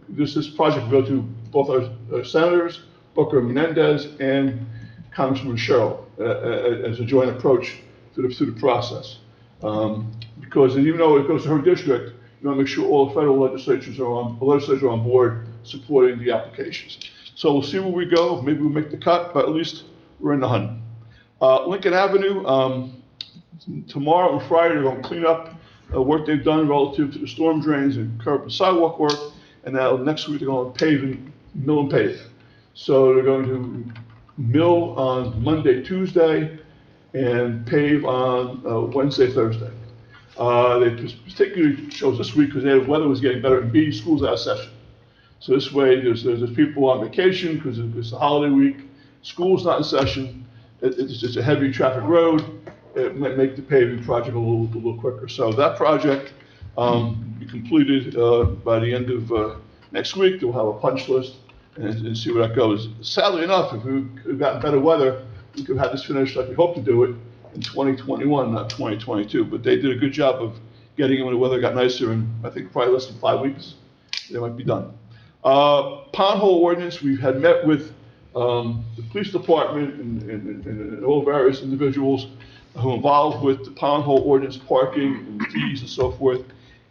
this project will go to both our senators, Booker and Menendez, and Congresswoman Cheryl, as a joint approach through the process. Because even though it goes to her district, you want to make sure all the federal legislators are on board supporting the applications. So we'll see where we go. Maybe we'll make the cut, but at least we're in the hunt. Lincoln Avenue, tomorrow and Friday, they're going to clean up work they've done relative to the storm drains and curb and sidewalk work. And now next week they're going to pave and mill and pave. So they're going to mill on Monday, Tuesday, and pave on Wednesday, Thursday. They particularly chose this week because the weather was getting better, and B, school's out of session. So this way, there's people on vacation because it's the holiday week. School's not in session. It's a heavy traffic road. It might make the paving project a little quicker. So that project will be completed by the end of next week. We'll have a punch list and see where that goes. Sadly enough, if we've gotten better weather, we could have this finished like we hope to do it in 2021, not 2022. But they did a good job of getting it when the weather got nicer, and I think probably less than 5 weeks, they might be done. Pothole ordinance, we had met with the police department and all various individuals who are involved with the pothole ordinance, parking and fees and so forth.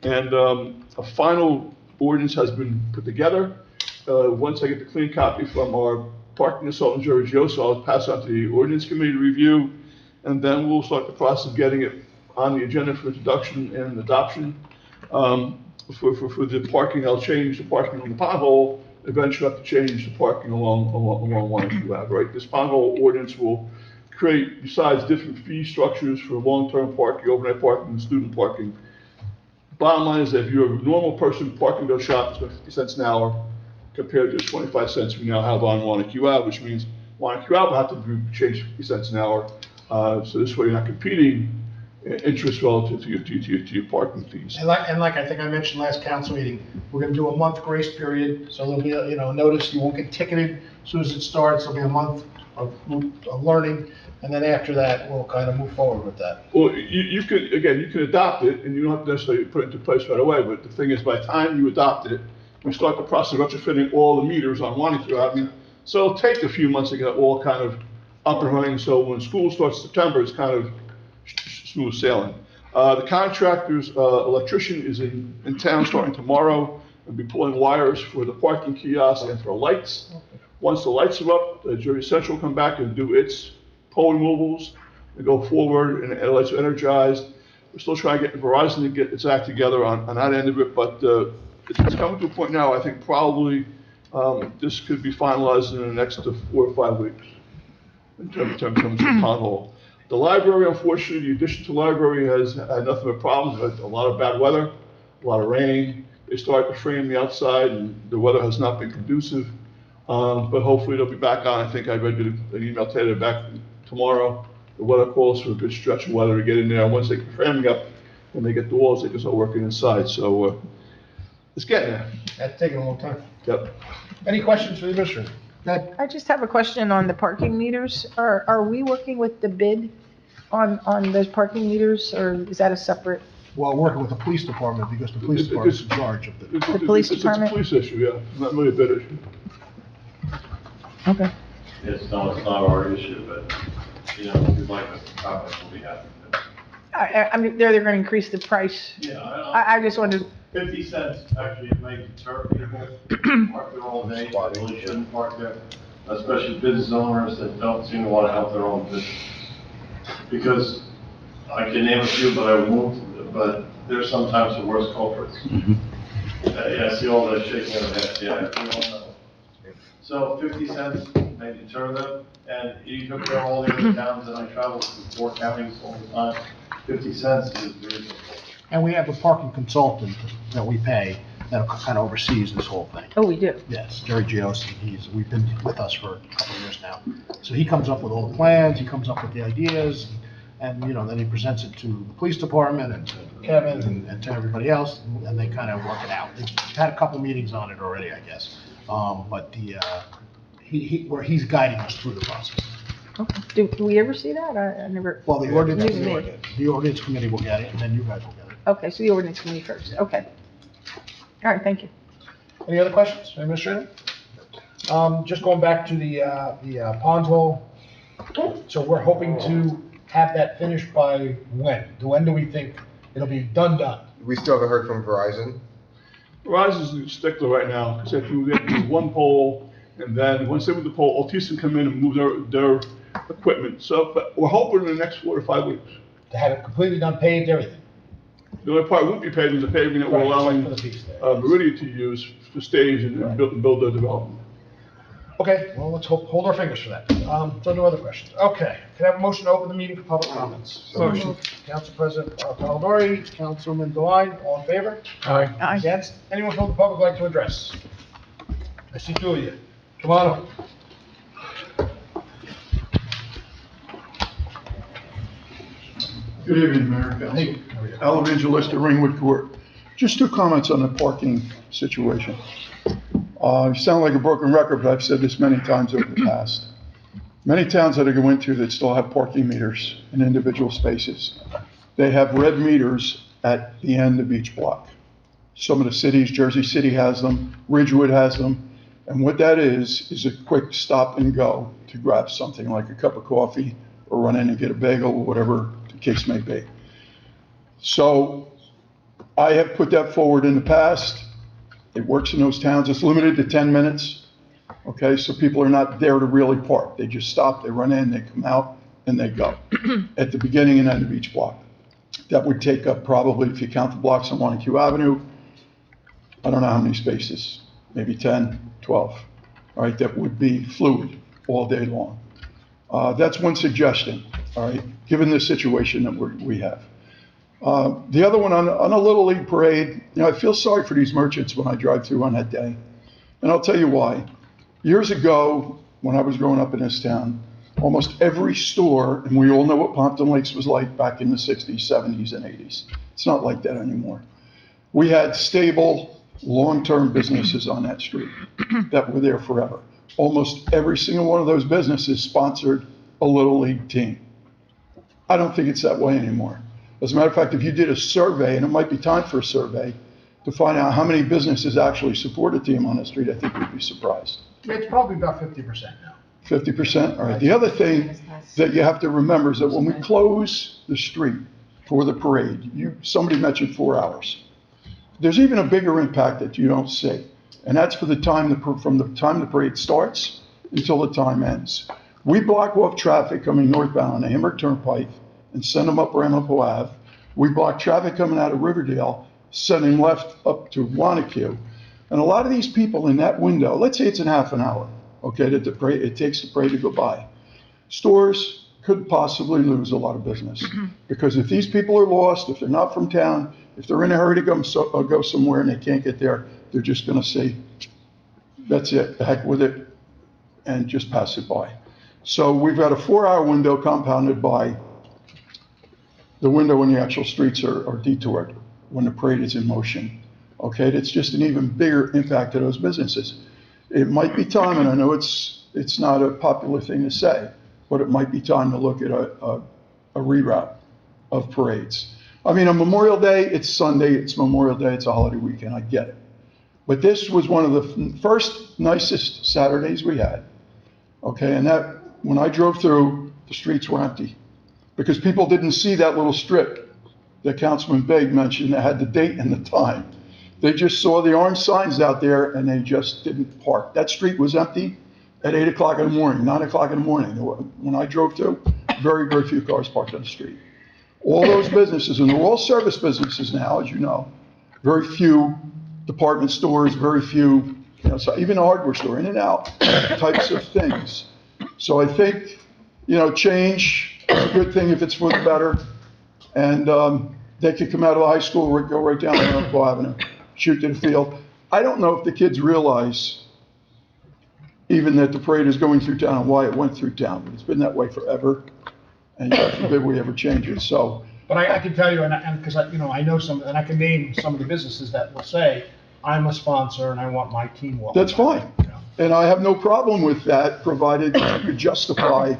And a final ordinance has been put together. Once I get the clean copy from our parking consultant, Jerry Gioso, I'll pass on to the ordinance committee to review, and then we'll start the process of getting it on the agenda for introduction and adoption. For the parking, I'll change the parking on the pothole. Eventually, I have to change the parking along Wanacue Ave, right? This pothole ordinance will create, besides different fee structures for long-term parking, overnight parking, and student parking. Bottom line is that if you're a normal person parking those shops, it's 50 cents an hour compared to the 25 cents we now have on Wanacue Ave, which means Wanacue Ave will have to change 50 cents an hour. So this way you're not competing interest relative to your parking fees. And like I think I mentioned last council meeting, we're gonna do a month grace period, so there'll be, a notice, you won't get ticketed as soon as it starts, there'll be a month of learning, and then after that, we'll kind of move forward with that. Well, you could adopt it, and you don't have to necessarily put it into place right away, but the thing is, by the time you adopt it, we start the process of retrofitting all the meters on Wanacue Avenue, so it'll take a few months to get all kind of up and running, so when school starts September, it's kind of smooth sailing. The contractor's electrician is in town starting tomorrow. We'll be pulling wires for the parking kiosk and for lights. Once the lights are up, Jersey Central will come back and do its pole removals and go forward, and the lights are energized. We're still trying to get Verizon to get its act together on that end of it, but it's coming to a point now, I think probably this could be finalized in the next 4 or 5 weeks in terms of pothole. The library, unfortunately, the addition to the library has had nothing but problems. We've had a lot of bad weather, a lot of rain. They started to frame the outside, and the weather has not been conducive. But hopefully they'll be back on. I think I read an email today, they're back tomorrow. The weather calls for a good stretch of weather to get in there. And once they get framing up, when they get the walls, they can start working inside. So it's getting there. That's taking a long time. Yep. Any questions for the administrator? I just have a question on the parking meters. Are we working with the bid on those parking meters, or is that a separate? Well, working with the police department, because the police department's in charge of the. The police department? It's a police issue, yeah. It's not really a bid issue. Okay. It's not our issue, but, if you'd like us to comment, we'll be happy to. I mean, they're going to increase the price. Yeah, I just wanted, 50 cents actually may deter people park there all day, they really shouldn't park there, especially business owners that don't seem to want to help their own business. Because I can name a few, but I won't, but they're sometimes the worst culprits. Yeah, I see all that shaking of heads, yeah, we all know. So 50 cents may deter them, and you compare all the other towns that I travel to, 4 counties all the time, 50 cents is reasonable. And we have a parking consultant that we pay that kind of oversees this whole thing. oh, we do. Yes, Jerry Giosi, we've been with us for a couple of years now. So he comes up with all the plans, he comes up with the ideas, and, then he presents it to the police department and to Kevin and to everybody else, and they kind of work it out. They've had a couple meetings on it already, I guess. But he's guiding us through the process. Okay. Do we ever see that? I never. Well, the ordinance committee will get it, and then you guys will get it. Okay, so the ordinance committee first. Okay. All right, thank you. Any other questions, Administrator? Just going back to the pond hole. So we're hoping to have that finished by when? When do we think it'll be done? We still haven't heard from Verizon. Verizon's the stickler right now, because if you get to one pole, and then once they move the pole, Altice can come in and move their equipment. So, but we're hoping in the next 4 to 5 weeks. To have it completely done, paved, everything? The only part that won't be paved is the paving that we're Right, allowing for the piece there. Meridian to use for stage and build their development. Okay, well, let's hold our fingers for that. So no other questions. Okay, can I have a motion to open the meeting for public comments? Motion. Council President Palladori, Councilman Devine, all in favor? Aye. Aye. Against? Anyone from the public like to address? I see two of you. Come on up. Good evening, Mayor and Council. Al Evangelista, Ringwood Court. Just two comments on the parking situation. You sound like a broken record, but I've said this many times over the past. Many towns that I go into that still have parking meters in individual spaces, they have red meters at the end of each block. Some of the cities, Jersey City has them, Ridgewood has them, and what that is a quick stop and go to grab something like a cup of coffee or run in and get a bagel or whatever the case may be. So I have put that forward in the past. It works in those towns. It's limited to 10 minutes. Okay, so people are not there to really park. They just stop, they run in, they come out, and they go at the beginning and end of each block. That would take up probably, if you count the blocks on Montague Avenue, I don't know how many spaces, maybe 10, 12. All right, that would be fluid all day long. That's one suggestion, all right, given the situation that we have. The other one on a Little League parade, you know, I feel sorry for these merchants when I drive through on that day. And I'll tell you why. Years ago, when I was growing up in this town, almost every store, and we all know what Pompton Lakes was like back in the 60s, 70s, and 80s. It's not like that anymore. We had stable, long-term businesses on that street that were there forever. Almost every single one of those businesses sponsored a Little League team. I don't think it's that way anymore. As a matter of fact, if you did a survey, and it might be time for a survey, to find out how many businesses actually support a team on the street, I think you'd be surprised. It's probably about 50% now. 50%? All right. The other thing that you have to remember is that when we close the street for the parade, somebody mentioned 4 hours. There's even a bigger impact that you don't see, and that's for the time from the time the parade starts until the time ends. We block off traffic coming northbound on the Hammer Turnpike and send them up Ramapo Ave. We block traffic coming out of Riverdale, sending left up to Wanacue. And a lot of these people in that window, let's say it's in half an hour, okay, that it takes the parade to go by. Stores could possibly lose a lot of business. Because if these people are lost, if they're not from town, if they're in a hurry to go somewhere and they can't get there, they're just gonna say, that's it, the heck with it, and just pass it by. So we've got a 4-hour window compounded by the window when the actual streets are detoured, when the parade is in motion. Okay, that's just an even bigger impact to those businesses. It might be time, and I know it's not a popular thing to say, but it might be time to look at a reroute of parades. I mean, on Memorial Day, it's Sunday, it's Memorial Day, it's a holiday weekend, I get it. But this was one of the first nicest Saturdays we had. Okay, and that, when I drove through, the streets were empty. Because people didn't see that little strip that Councilman Begg mentioned that had the date and the time. They just saw the orange signs out there and they just didn't park. That street was empty at 8 o'clock in the morning, 9 o'clock in the morning. When I drove through, very, very few cars parked on the street. All those businesses, and they're all service businesses now, as you know, very few department stores, very few, so even a hardware store, in and out types of things. So I think, change is a good thing if it's for the better. And they could come out of the high school, go right down Ramapo Avenue, shoot to the field. I don't know if the kids realize even that the parade is going through town and why it went through town, but it's been that way forever. And God forbid we ever change it, so. But I can tell you, and because I know some, and I can name some of the businesses that will say, I'm a sponsor and I want my team walking. That's fine. And I have no problem with that, provided you could justify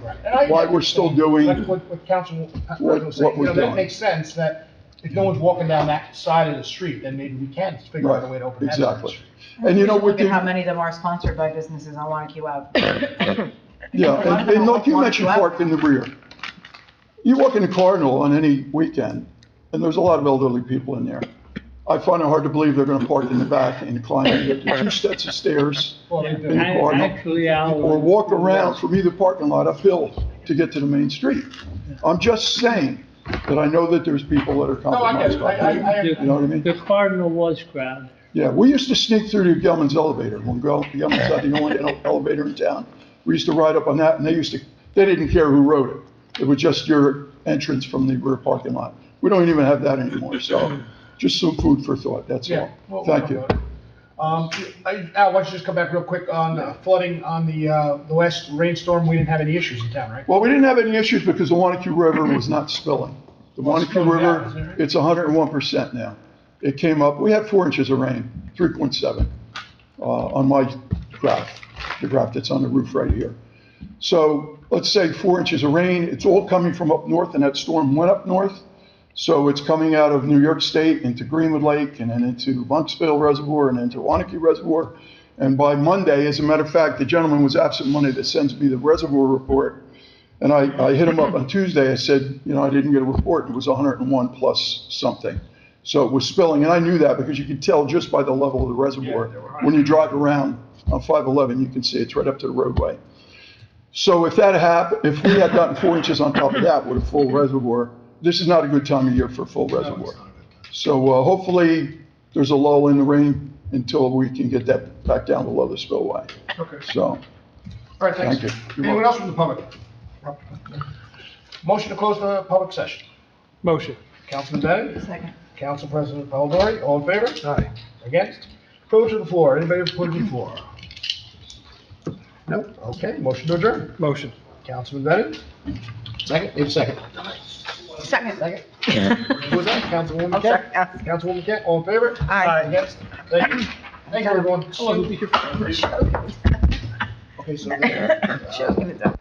why we're still doing That's what Councilman President was saying. That makes sense, that if no one's walking down that side of the street, then maybe we can figure out a way to open that. Exactly. And with Look at how many of them are sponsored by businesses on Wanacue Ave. Yeah, and like you mentioned, park in the rear. You walk in the Cardinal on any weekend, and there's a lot of elderly people in there. I find it hard to believe they're gonna park in the back and climb the 2 sets of stairs in the Cardinal, or walk around from either parking lot uphill to get to the main street. I'm just saying, But I know that there's people that are No, I get compromised it. by that. You know what I mean? The Cardinal was crowded. Yeah, we used to sneak through the Gelman's elevator when Gelman's had the only elevator in town. We used to ride up on that, and they didn't care who rode it. It was just your entrance from the rear parking lot. We don't even have that anymore, so just some food for thought, that's Yeah. all. Thank you. Al, why don't you just come back real quick on flooding on the last rainstorm? We didn't have any issues in town, right? Well, we didn't have any issues because the Wanacue River was not spilling. The Wanacue spilling River, down, isn't it? it's 101% now. It came up, we had 4 inches of rain, 3.7, on my graph, the graph that's on the roof right here. So let's say 4 inches of rain, it's all coming from up north, and that storm went up north. So it's coming out of New York State into Greenwood Lake, and then into Bunksville Reservoir, and into Wanacue Reservoir. And by Monday, as a matter of fact, the gentleman was absent Monday that sends me the reservoir report. And I hit him up on Tuesday, I said, I didn't get a report, it was 101 plus something. So it was spilling, and I knew that because you could tell just by the level of the reservoir. When you drive around on 511, you can see it's right up to the roadway. So if that happened, if we had gotten 4 inches on top of that with a full reservoir, this is not a good time of year for a full reservoir. So hopefully there's a lull in the rain until we can get that back down below the spillway. Okay. So, All right, thanks. thank you. You're Anyone else welcome. from the public? Motion to close the public session. Motion. Councilman Bennett? Second. Council President Polidori, all in favor? Aye. Against? Privilege of the floor. Anybody with privilege of the floor? No? Okay, motion to adjourn. Motion. Councilman Bennett? Second? Need a second. Second. Second? Who was that? Councilwoman I'll Kent? second. Councilwoman Kent, all in favor? Aye. Against? Thank you. Thank you, everyone. Oh, Okay, so. Joking it down.